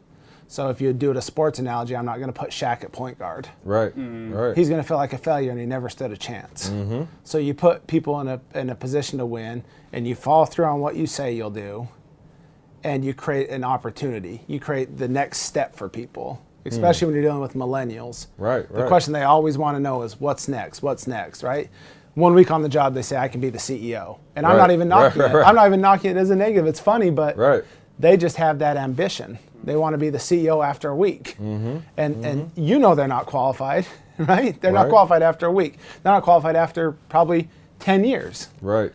So if you do it a sports analogy, I'm not going to put Shaq at point guard. Right. He's going to feel like a failure, and he never stood a chance. So you put people in a position to win, and you follow through on what you say you'll do, and you create an opportunity. You create the next step for people, especially when you're dealing with millennials. The question they always want to know is, what's next? What's next, right? 1 week on the job, they say, I can be the CEO. And I'm not even knocking it. I'm not even knocking it as a negative. It's funny, but they just have that ambition. They want to be the CEO after a week. And they're not qualified, right? They're not qualified after a week. They're not qualified after probably 10 years. Right?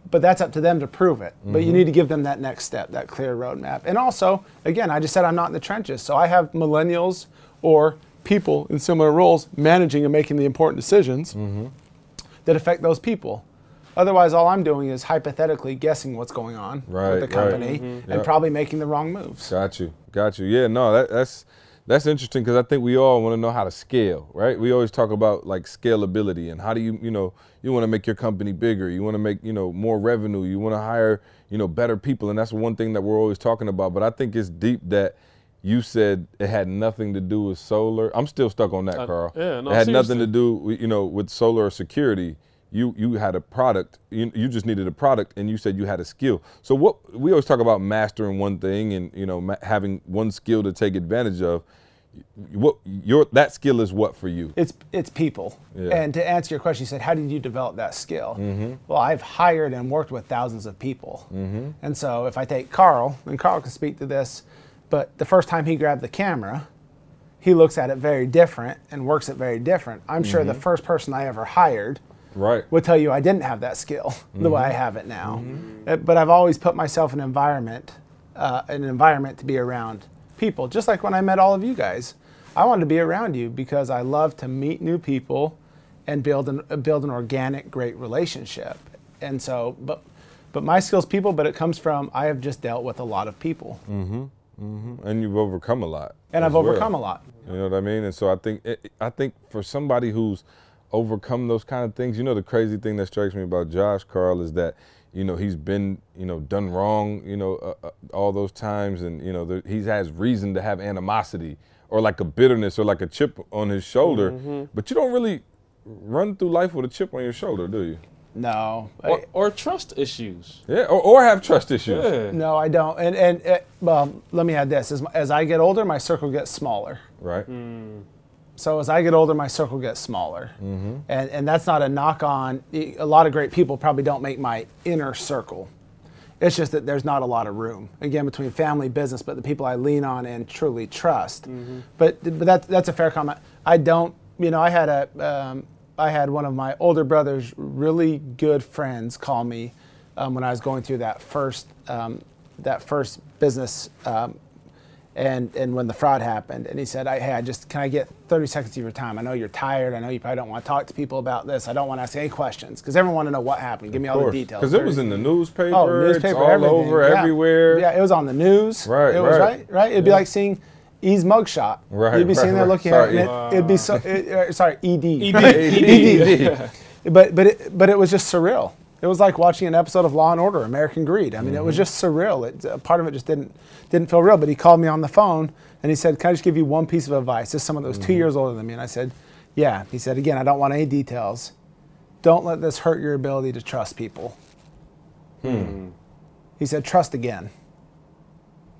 But that's up to them to prove it. But you need to give them that next step, that clear roadmap. And also, again, I just said I'm not in the trenches. So I have millennials or people in similar roles managing and making the important decisions that affect those people. Otherwise, all I'm doing is hypothetically guessing what's going on with the company and probably making the wrong moves. Got you. Yeah, no, that's interesting, because I think we all want to know how to scale, right? We always talk about like scalability and how do you want to make your company bigger. You want to make, more revenue. You want to hire, better people. And that's one thing that we're always talking about. But I think it's deep that you said it had nothing to do with solar. I'm still stuck on that, Carl. It had nothing to do with, with solar or security. You had a product, you just needed a product, and you said you had a skill. So what we always talk about, mastering one thing and having one skill to take advantage of. That skill is what for you? It's people. And to answer your question, you said, how did you develop that skill? Well, I've hired and worked with thousands of people. And so if I take Carl, and Carl can speak to this, but the first time he grabbed the camera, he looks at it very different and works it very different. I'm sure the first person I ever hired would tell you I didn't have that skill the way I have it now. But I've always put myself in an environment to be around people. Just like when I met all of you guys, I wanted to be around you because I love to meet new people and build an organic, great relationship. And so, but my skill's people, but it comes from I have just dealt with a lot of people. And you've overcome a lot. And I've overcome a lot. You know what I mean? And so I think for somebody who's overcome those kind of things, the crazy thing that strikes me about Josh, Carl, is that he's been done wrong all those times, and he has reason to have animosity or like a bitterness or like a chip on his shoulder, but you don't really run through life with a chip on your shoulder, do you? No. Or trust issues. Yeah, or have trust issues. Yeah. No, I don't. And well, let me add this. As I get older, my circle gets smaller. Right. So as I get older, my circle gets smaller. And that's not a knock on, a lot of great people probably don't make my inner circle. It's just that there's not a lot of room, again, between family, business, but the people I lean on and truly trust. But that's a fair comment. I don't, I had one of my older brother's really good friends call me when I was going through that first business and when the fraud happened, and he said, hey, can I get 30 seconds of your time? I know you're tired. I know you probably don't want to talk to people about this. I don't want to ask any questions because everyone wants to know what happened. Give me all the details. Because it was in the newspaper. It's all over, everywhere. Yeah, it was on the news. Right. It was right. It'd be like seeing E's mugshot. Right. You'd be sitting there looking at it. It'd be so. Sorry, ED. ED. but it was just surreal. It was like watching an episode of Law and Order, American Greed. I mean, it was just surreal. Part of it just didn't feel real. But he called me on the phone and he said, "Can I just give you one piece of advice?" This is someone that was 2 years older than me, and I said, "Yeah." He said, "Again, I don't want any details. Don't let this hurt your ability to trust people." He said, "Trust again."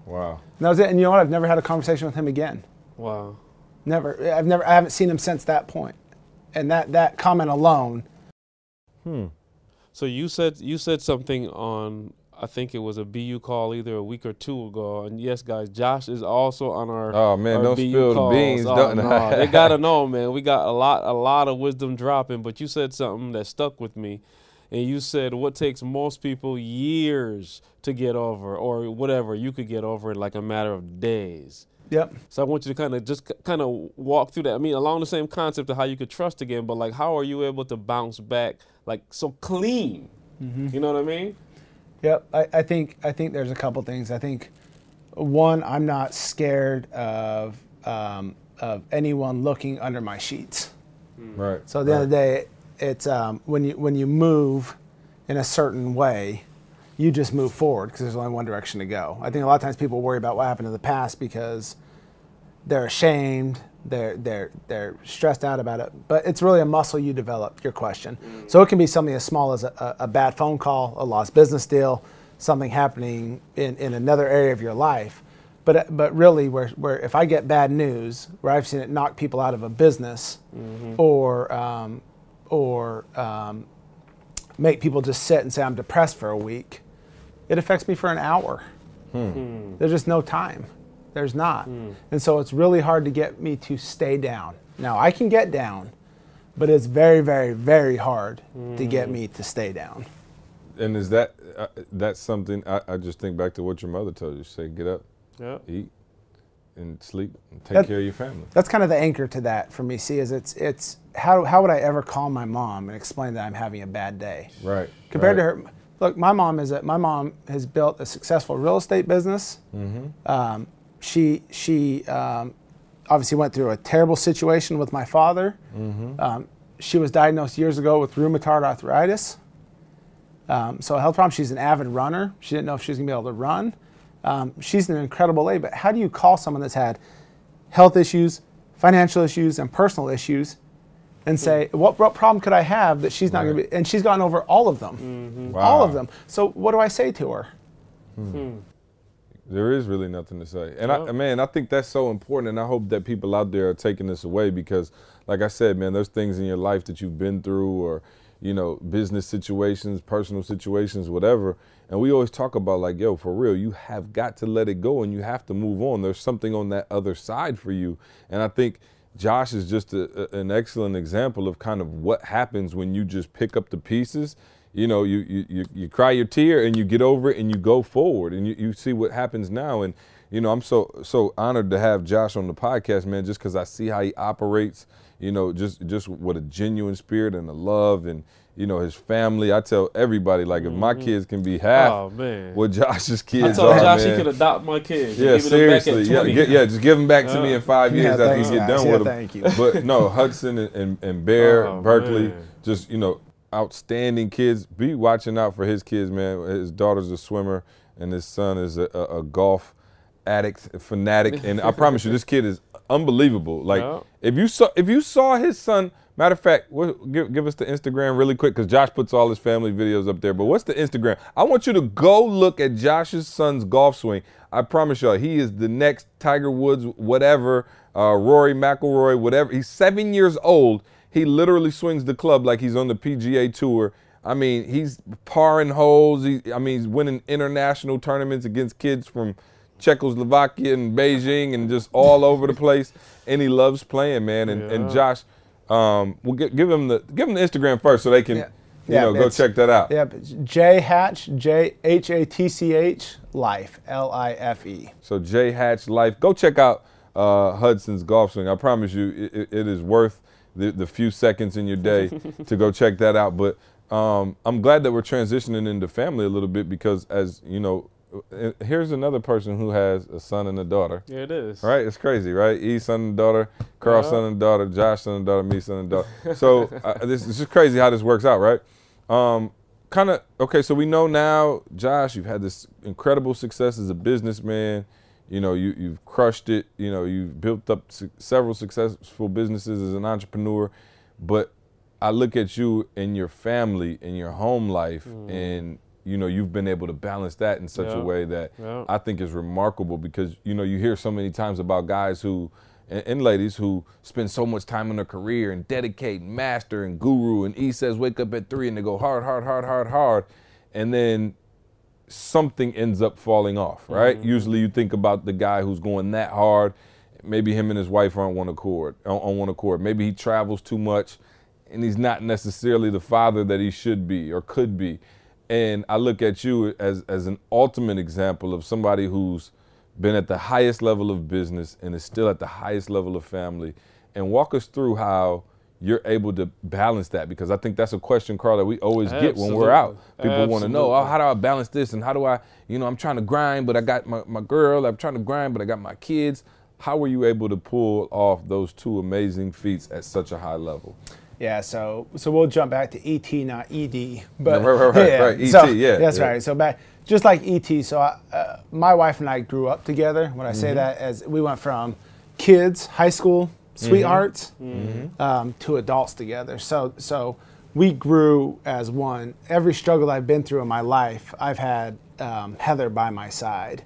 Wow. And that was it. And you know what? I've never had a conversation with him again. Wow. Never. I haven't seen him since that point. And that comment alone. So you said something on, I think it was a BU call either a week or two ago. And yes, guys, Josh is also on our Oh man, our don't BU spill calls. the beans. Oh, Don't. no, they gotta know, man. We got a lot of wisdom dropping. But you said something that stuck with me, and you said what takes most people years to get over, or whatever, you could get over in like a matter of days. Yep. So I want you to kind of walk through that. I mean, along the same concept of how you could trust again, but like how are you able to bounce back like so clean? You know what I mean? Yep. I think there's a couple things. I think one, I'm not scared of anyone looking under my sheets. Right. So at the end of the day, it's when you move in a certain way, you just move forward because there's only one direction to go. I think a lot of times people worry about what happened in the past because they're ashamed, they're stressed out about it. But it's really a muscle you develop, your question. So it can be something as small as a bad phone call, a lost business deal, something happening in another area of your life. But really, where if I get bad news, where I've seen it knock people out of a business, or make people just sit and say I'm depressed for a week, it affects me for an hour. There's just no time. There's not. And so it's really hard to get me to stay down. Now I can get down, but it's very, very, very hard to get me to stay down. And is that's something I just think back to what your mother told you. She said, get up, eat, and sleep, and take care of your family. That's kind of the anchor to that for me. See, is it's how would I ever call my mom and explain that I'm having a bad day? Right. Compared to her, look, my mom has built a successful real estate business. She obviously went through a terrible situation with my father. She was diagnosed years ago with rheumatoid arthritis. So a health problem. She's an avid runner. She didn't know if she was gonna be able to run. She's in an incredible way, but how do you call someone that's had health issues, financial issues, and personal issues and say, what problem could I have that she's not gonna be, and she's gotten over all of them, all of them. So what do I say to her? There is really nothing to say. And I think that's so important, and I hope that people out there are taking this away because, like I said, man, there's things in your life that you've been through or, you know, business situations, personal situations, whatever. And we always talk about like, yo, for real, you have got to let it go and you have to move on. There's something on that other side for you. And I think Josh is just an excellent example of kind of what happens when you just pick up the pieces. You know, you cry your tear and you get over it and you go forward and you see what happens now. And, you know, I'm so honored to have Josh on the podcast, man, just because I see how he operates, you know, just with a genuine spirit and a love and, you know, his family. I tell everybody, like, if my kids can be half what Josh's kids are, I told Josh man, he could adopt my kids. Yeah, seriously. Just give them back to me in 5 years after you get done with them. Thank you. But no, Hudson and Bear, Berkeley, just, you know, outstanding kids. Be watching out for his kids, man. His daughter's a swimmer and his son is a golf addict, fanatic. And I promise you, this kid is unbelievable. Like if you saw his son, matter of fact, give us the Instagram really quick because Josh puts all his family videos up there. But what's the Instagram? I want you to go look at Josh's son's golf swing. I promise y'all, he is the next Tiger Woods, whatever, Rory McIlroy, whatever. He's 7 years old. He literally swings the club like he's on the PGA Tour. I mean, he's parring holes. He's winning international tournaments against kids from Czechoslovakia and Beijing and just all over the place. And he loves playing, man. And Josh, we'll give him the Instagram first so they can go check that out. Yeah, J Hatch, JHATCH Life, LIFE. So J Hatch Life. Go check out Hudson's golf swing. I promise you, it is worth the few seconds in your day to go check that out. But I'm glad that we're transitioning into family a little bit because, as you know, here's another person who has a son and a daughter. Yeah, it is. Right? It's crazy, right? E son and daughter, Carl son and daughter, Josh son and daughter, me son and daughter. So this is just crazy how this works out, right? Okay, so we know now, Josh, you've had this incredible success as a businessman. You know, you've crushed it. You know, you've built up several successful businesses as an entrepreneur. But I look at you and your family and your home life, and you know, you've been able to balance that in such a way that I think is remarkable, because you know, you hear so many times about guys who and ladies who spend so much time in their career and dedicate and master and guru, and E says wake up at 3 and they go hard, and then something ends up falling off, right? Usually you think about the guy who's going that hard, maybe him and his wife aren't on one accord. Maybe he travels too much and he's not necessarily the father that he should be or could be. And I look at you as an ultimate example of somebody who's been at the highest level of business and is still at the highest level of family. And walk us through how you're able to balance that, because I think that's a question, Carl, that we always get when we're out. People want to know, oh, how do I balance this, and how do I, you know, I'm trying to grind, but I got my girl, I'm trying to grind, but I got my kids. How were you able to pull off those two amazing feats at such a high level? Yeah, so we'll jump back to ET, not ED. But right. ET, so, yeah. That's right. So back, just like ET, so my wife and I grew up together. When I say that, as we went from kids, high school, sweethearts, to adults together. So we grew as one. Every struggle I've been through in my life, I've had Heather by my side.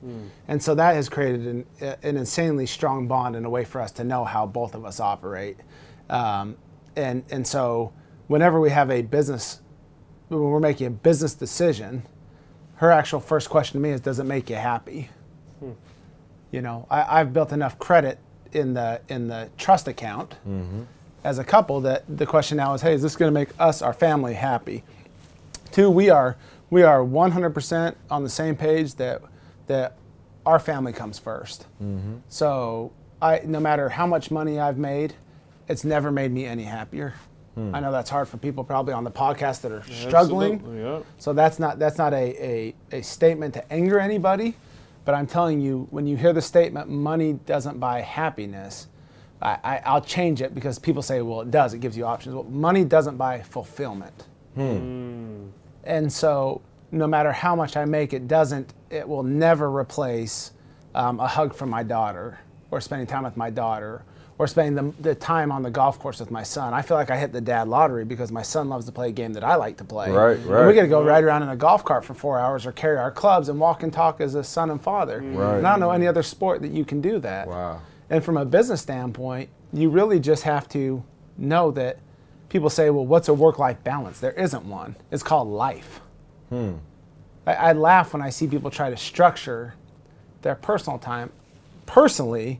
And so that has created an insanely strong bond and a way for us to know how both of us operate. And so whenever we have a business, when we're making a business decision, her actual first question to me is, does it make you happy? You know, I've built enough credit in the trust account as a couple that the question now is, hey, is this going to make us, our family, happy? Two, we are 100% on the same page that our family comes first. So no matter how much money I've made, it's never made me any happier. I know that's hard for people probably on the podcast that are struggling. So that's not a statement to anger anybody, but I'm telling you, when you hear the statement, money doesn't buy happiness, I'll change it, because people say, well, it does, it gives you options. Well, money doesn't buy fulfillment. And so no matter how much I make, it will never replace a hug from my daughter, or spending time with my daughter, or spending the time on the golf course with my son. I feel like I hit the dad lottery because my son loves to play a game that I like to play. Right. And we get to go ride around in a golf cart for 4 hours, or carry our clubs and walk and talk as a son and father. And I don't know any other sport that you can do that. And from a business standpoint, you really just have to know that people say, well, what's a work-life balance? There isn't one. It's called life. I laugh when I see people try to structure their personal time. Personally,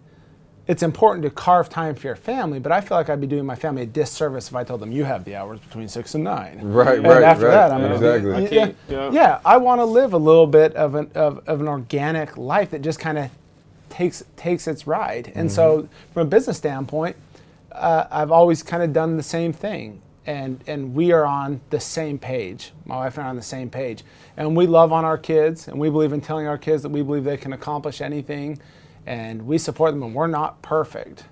it's important to carve time for your family, but I feel like I'd be doing my family a disservice if I told them, you have the hours between 6 and 9. And after that, I'm going to be, I want to live a little bit of an organic life that just kind of takes its ride. And so from a business standpoint, I've always kind of done the same thing. And we are on the same page. My wife and I are on the same page. And we love on our kids, and we believe in telling our kids that we believe they can accomplish anything. And we support them, and we're not perfect.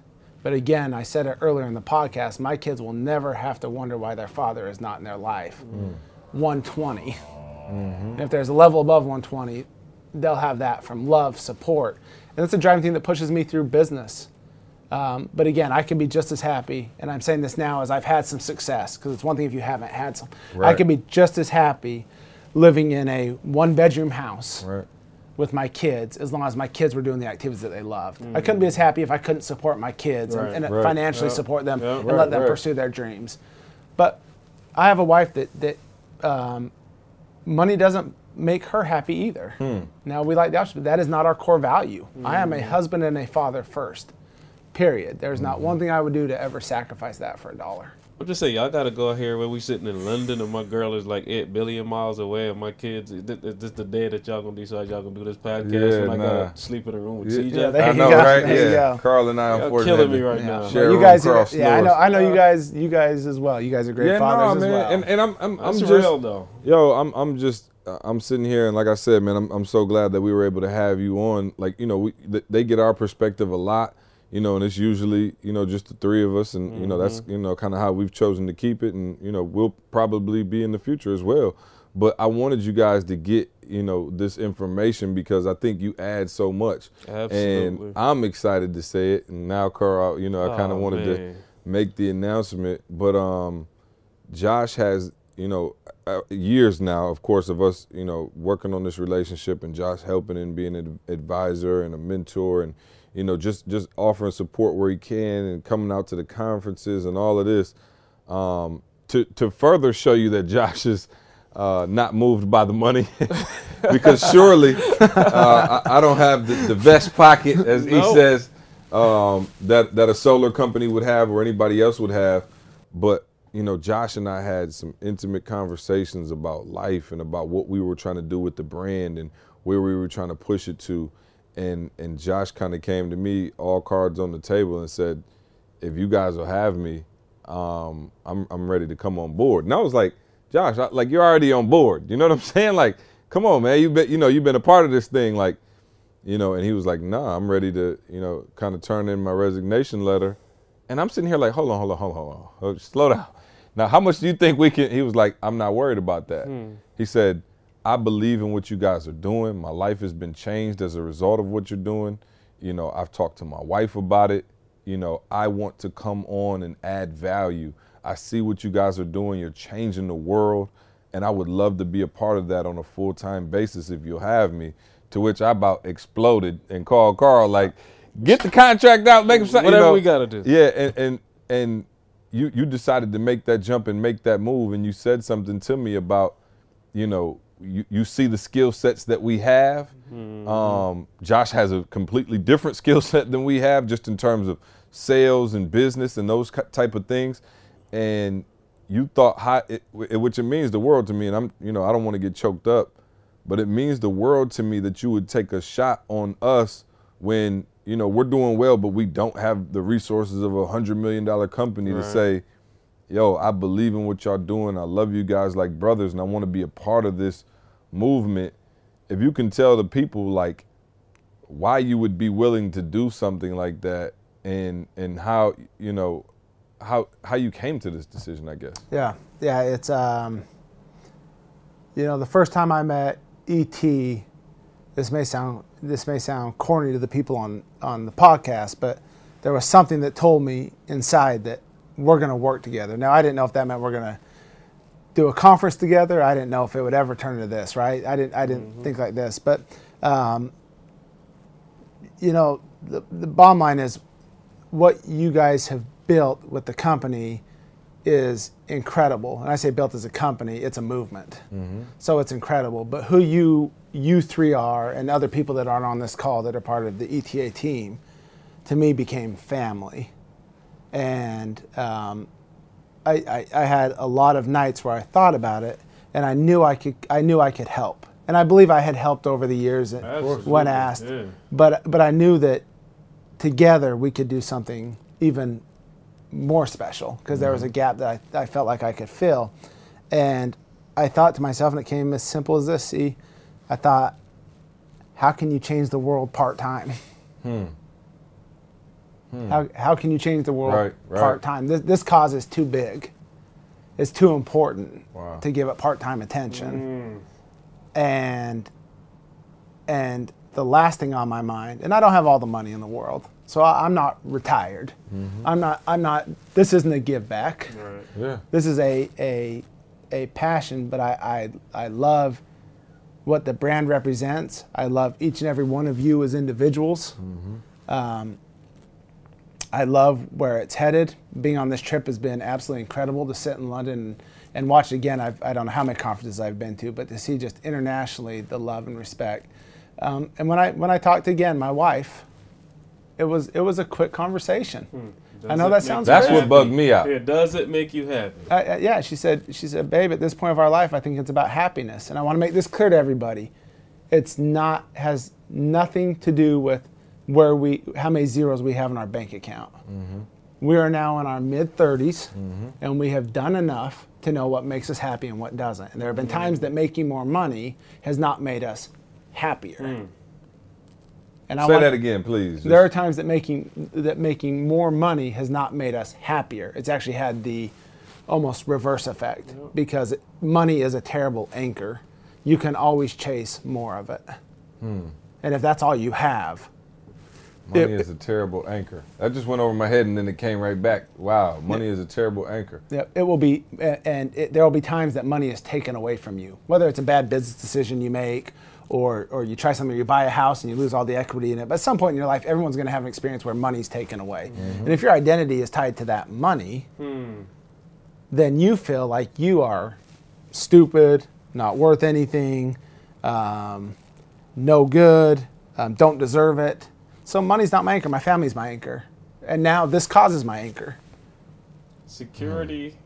But again, I said it earlier in the podcast, my kids will never have to wonder why their father is not in their life. 120. And if there's a level above 120, they'll have that from love, support. And that's a driving thing that pushes me through business. But again, I can be just as happy, and I'm saying this now as I've had some success, because it's one thing if you haven't had some. I can be just as happy living in a one-bedroom house with my kids, as long as my kids were doing the activities that they loved. I couldn't be as happy if I couldn't support my kids and financially support them and let them pursue their dreams. But I have a wife that money doesn't make her happy either. Now, we like the option, but that is not our core value. I am a husband and a father first, period. There's not one thing I would do to ever sacrifice that for $1. I'm just saying, y'all gotta go out here when we sitting in London and my girl is like 8 billion miles away, and my kids, is this the day that y'all gonna decide y'all gonna do this podcast when I gotta sleep in a room with CJ? I know, right? Yeah. Carl and I, unfortunately, killing me right now. You guys, I know you guys as well. You guys are great fathers as well. And I'm just real though. Yo, I'm just I'm sitting here, and like I said, man, I'm so glad that we were able to have you on. Like, you know, they get our perspective a lot, you know, and it's usually, you know, just the three of us, and you know, that's, you know, kind of how we've chosen to keep it, and you know, we'll probably be in the future as well. But I wanted you guys to get, you know, this information because I think you add so much. Absolutely. And I'm excited to say it. And now, Carl, you know, I kind of wanted to make the announcement, but Josh has, you know, years now, of course, of us, you know, working on this relationship, and Josh helping and being an advisor and a mentor, and you know, just offering support where he can, and coming out to the conferences and all of this, to further show you that Josh is not moved by the money, because surely I don't have the vest pocket, as he says, that a solar company would have or anybody else would have, but you know, Josh and I had some intimate conversations about life and about what we were trying to do with the brand and where we were trying to push it to. And Josh kind of came to me, all cards on the table, and said, if you guys will have me, I'm ready to come on board. And I was like, Josh, like, you're already on board. You know what I'm saying? Like, come on, man. You've been a part of this thing. Like, you know, and he was like, nah, I'm ready to, you know, kind of turn in my resignation letter. And I'm sitting here like, hold on. Slow down. Now, how much do you think we can? He was like, I'm not worried about that. He said, I believe in what you guys are doing. My life has been changed as a result of what you're doing. You know, I've talked to my wife about it. You know, I want to come on and add value. I see what you guys are doing. You're changing the world. And I would love to be a part of that on a full-time basis if you'll have me. To which I about exploded and called Carl, like, get the contract out, make him sign. Whatever, you know, we got to do. Yeah, and you decided to make that jump and make that move, and you said something to me about, you know, you see the skill sets that we have. Josh has a completely different skill set than we have, just in terms of sales and business and those type of things. And you thought, which it means the world to me, and I'm, you know, I don't want to get choked up, but it means the world to me that you would take a shot on us when, you know, we're doing well, but we don't have the resources of $100 million company to say, yo, I believe in what y'all doing. I love you guys like brothers, and I want to be a part of this movement. If you can tell the people, like, why you would be willing to do something like that, and how, you know, how you came to this decision, I guess. Yeah, it's, you know, the first time I met E.T., this may sound corny to the people on the podcast, but there was something that told me inside that we're going to work together. Now, I didn't know if that meant we're going to do a conference together. I didn't know if it would ever turn into this, right? I didn't think like this. But, you know, the bottom line is what you guys have built with the company is incredible. And I say built as a company, it's a movement. So it's incredible. But who you three are, and other people that aren't on this call that are part of the ETA team, to me became family. And I had a lot of nights where I thought about it, and I knew I could help. And I believe I had helped over the years when asked. Yeah. But I knew that together we could do something even more special, because there was a gap that I felt like I could fill. And I thought to myself, and it came as simple as this, I thought, how can you change the world part-time? How can you change the world part-time? This cause is too big. It's too important to give it part-time attention. And the last thing on my mind, and I don't have all the money in the world, so I'm not retired. I'm not, this isn't a give back. This is a passion, but I love what the brand represents. I love each and every one of you as individuals. I love where it's headed. Being on this trip has been absolutely incredible, to sit in London and watch it again. I don't know how many conferences I've been to, but to see just internationally the love and respect. And when I talked to, again, my wife, it was a quick conversation. I know that sounds That's crazy. what bugged me out. Does it make you happy? Yeah, she said, babe, at this point of our life, I think it's about happiness. And I want to make this clear to everybody. Has nothing to do with how many zeros we have in our bank account. We are now in our mid-30s, and we have done enough to know what makes us happy and what doesn't. And there have been times that making more money has not made us happier. And Say that again, please. There are times that making more money has not made us happier. It's actually had the almost reverse effect, because money is a terrible anchor. You can always chase more of it. And if that's all you have, money is a terrible anchor. That just went over my head and then it came right back. Wow, money is a terrible anchor. Yeah, it will be, and there will be times that money is taken away from you, whether it's a bad business decision you make, or you try something, you buy a house and you lose all the equity in it. But at some point in your life, everyone's going to have an experience where money's taken away. And if your identity is tied to that money, then you feel like you are stupid, not worth anything, no good, don't deserve it. So money's not my anchor, my family's my anchor. And now this causes my anchor. Security,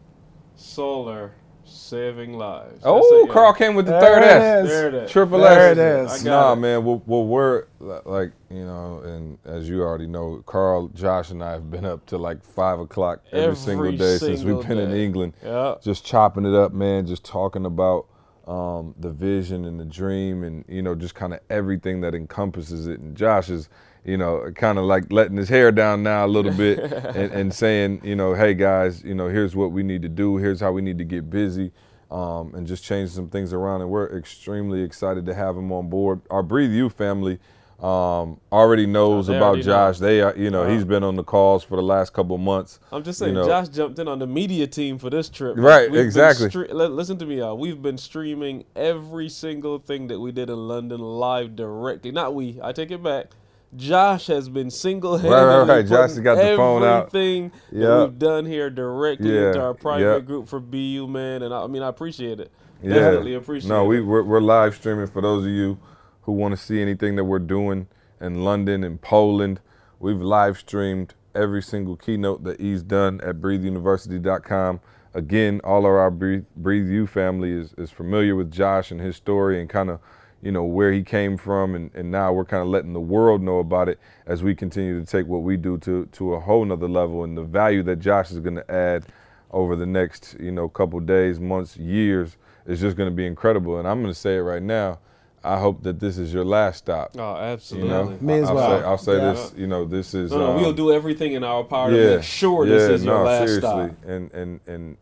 solar, saving lives. Oh, Carl came with the third S. There it is. Triple S. There it is. Nah, man. Well, we're like, you know, and as you already know, Carl, Josh, and I have been up to like 5 o'clock every single day since we've been in England. Yeah. Just chopping it up, man. Just talking about the vision and the dream, and you know, just kind of everything that encompasses it. And Josh is, you know, kind of like letting his hair down now a little bit and saying, you know, hey guys, you know, here's what we need to do. Here's how we need to get busy, and just change some things around. And we're extremely excited to have him on board. Our Breathe You family already knows about Josh. They are, you know, he's been on the calls for the last couple of months. I'm just saying, you know. Josh jumped in on the media team for this trip. Right, exactly. Listen to me, y'all. We've been streaming every single thing that we did in London live directly. Not we, I take it back. Josh has been single-handedly right. Josh has got the phone out. Everything that we've done here directly into our private group for BU, man. And I mean, I appreciate it. Definitely appreciate it. No, we're live streaming for those of you who want to see anything that we're doing in London and Poland. We've live streamed every single keynote that he's done at breatheuniversity.com. Again, all of our Breathe You family is familiar with Josh and his story and kind of, you know, where he came from, and now we're kind of letting the world know about it as we continue to take what we do to a whole nother level, and the value that Josh is going to add over the next, you know, couple days, months, years is just going to be incredible. And I'm going to say it right now, I hope that this is your last stop. Oh, absolutely. You know? Me as well. I'll say this, you know, this is... No, we'll do everything in our power to make sure this is your last stop. And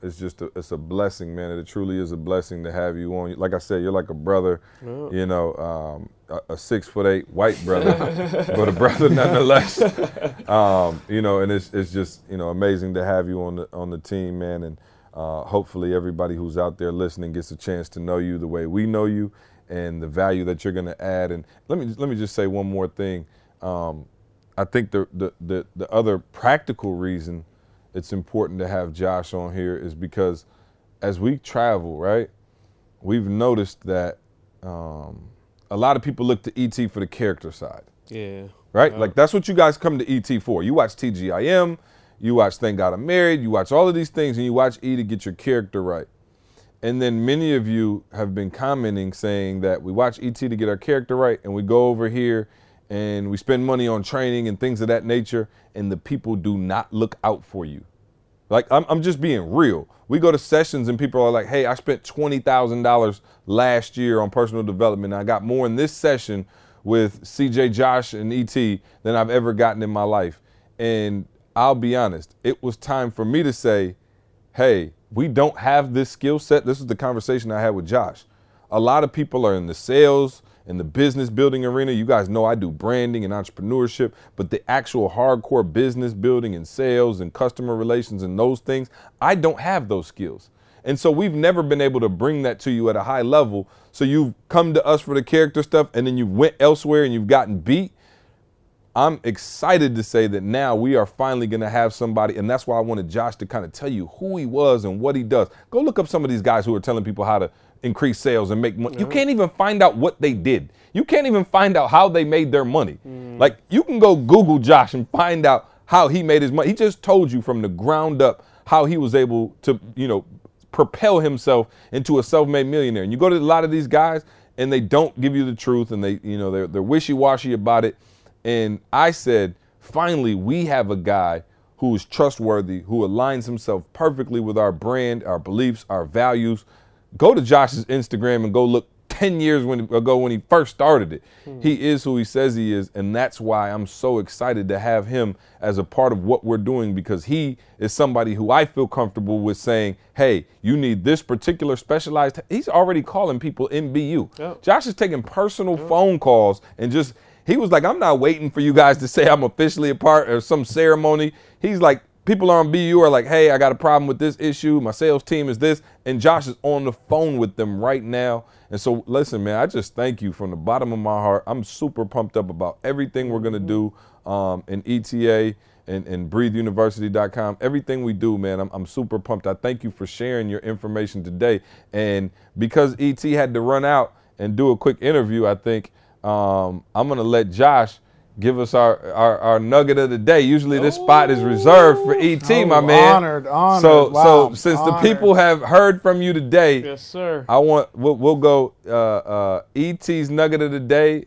it's just it's a blessing, man. It truly is a blessing to have you on. Like I said, you're like a brother, you know, a 6'8" white brother, but a brother nonetheless. You know, and it's just, you know, amazing to have you on the team, man. And hopefully everybody who's out there listening gets a chance to know you the way we know you, and the value that you're going to add. And let me just say one more thing. I think the other practical reason it's important to have Josh on here is because as we travel, right, we've noticed that a lot of people look to ET for the character side. Yeah. Right? Like that's what you guys come to ET for. You watch TGIM, you watch Thank God I'm Married, you watch all of these things, and you watch E to get your character right. And then many of you have been commenting saying that we watch ET to get our character right, and we go over here and we spend money on training and things of that nature, and the people do not look out for you. Like, I'm just being real. We go to sessions and people are like, hey, I spent $20,000 last year on personal development. I got more in this session with CJ, Josh, and ET than I've ever gotten in my life. And I'll be honest, it was time for me to say, hey, we don't have this skill set. This is the conversation I had with Josh. A lot of people are in the sales and the business building arena. You guys know I do branding and entrepreneurship, but the actual hardcore business building and sales and customer relations and those things, I don't have those skills. And so we've never been able to bring that to you at a high level. So you've come to us for the character stuff and then you went elsewhere and you've gotten beat. I'm excited to say that now we are finally going to have somebody, and that's why I wanted Josh to kind of tell you who he was and what he does. Go look up some of these guys who are telling people how to increase sales and make money. You can't even find out what they did. You can't even find out how they made their money. Like, you can go Google Josh and find out how he made his money. He just told you from the ground up how he was able to, you know, propel himself into a self-made millionaire. And you go to a lot of these guys and they don't give you the truth, and they, you know, they're wishy-washy about it. And I said, finally, we have a guy who is trustworthy, who aligns himself perfectly with our brand, our beliefs, our values. Go to Josh's Instagram and go look 10 years ago when he first started it. He is who he says he is, and that's why I'm so excited to have him as a part of what we're doing, because he is somebody who I feel comfortable with saying, hey, you need this particular specialized. He's already calling people MBU. Yep. Josh is taking personal phone calls and just, he was like, I'm not waiting for you guys to say I'm officially a part of some ceremony. He's like, people on BU are like, hey, I got a problem with this issue. My sales team is this. And Josh is on the phone with them right now. And so, listen, man, I just thank you from the bottom of my heart. I'm super pumped up about everything we're going to do in ETA and breatheuniversity.com. Everything we do, man, I'm super pumped. I thank you for sharing your information today. And because ET had to run out and do a quick interview, I think I'm going to let Josh give us our nugget of the day. Usually this spot is reserved for ET, my man. Honored. So Wow, since honored. the people have heard from you today, Yes, sir. we'll go ET's nugget of the day.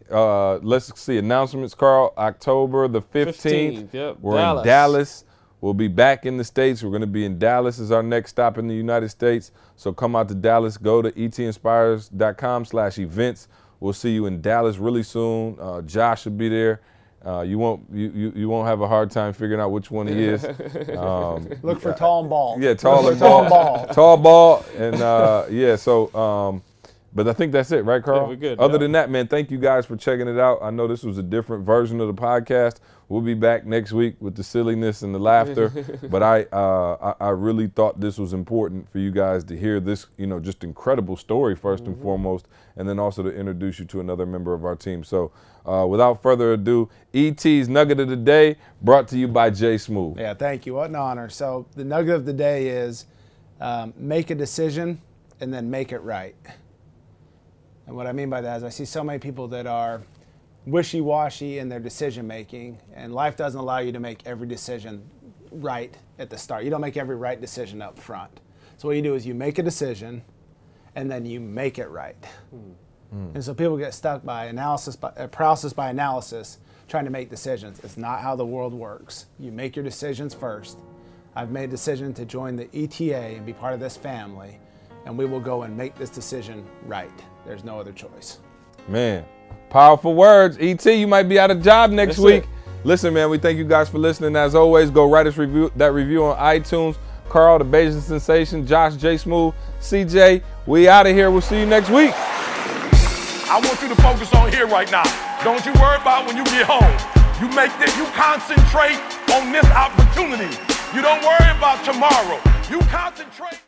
Let's see, announcements, Carl. October the 15th. Yep. We're in Dallas. We'll be back in the States. We're going to be in Dallas as our next stop in the United States. So come out to Dallas. Go to etinspires.com/events. We'll see you in Dallas really soon. Josh will be there. You won't have a hard time figuring out which one he is. Look for tall and bald. Yeah, tall and bald. Tall ball. And yeah, so but I think that's it, right, Carl? Yeah, we're good. Other than that, man, thank you guys for checking it out. I know this was a different version of the podcast. We'll be back next week with the silliness and the laughter. But I really thought this was important for you guys to hear this, just incredible story first and foremost, and then also to introduce you to another member of our team. So without further ado, ET's Nugget of the Day brought to you by Jay Smooth. Yeah, thank you. What an honor. So the nugget of the day is make a decision and then make it right. And what I mean by that is I see so many people that are wishy-washy in their decision making, and life doesn't allow you to make every decision right at the start. You don't make every right decision up front. So what you do is you make a decision and then you make it right. And so people get stuck by paralysis by analysis, trying to make decisions. It's not how the world works. You make your decisions first. I've made a decision to join the ETA and be part of this family, and we will go and make this decision right. There's no other choice. Man, powerful words. ET, you might be out of job next That's week. it. Listen, man, we thank you guys for listening. As always, go write us that review on iTunes. Carl, the Bayesian Sensation, Josh, J Smooth, CJ, we out of here. We'll see you next week. I want you to focus on here right now. Don't you worry about when you get home. You concentrate on this opportunity. You don't worry about tomorrow. You concentrate.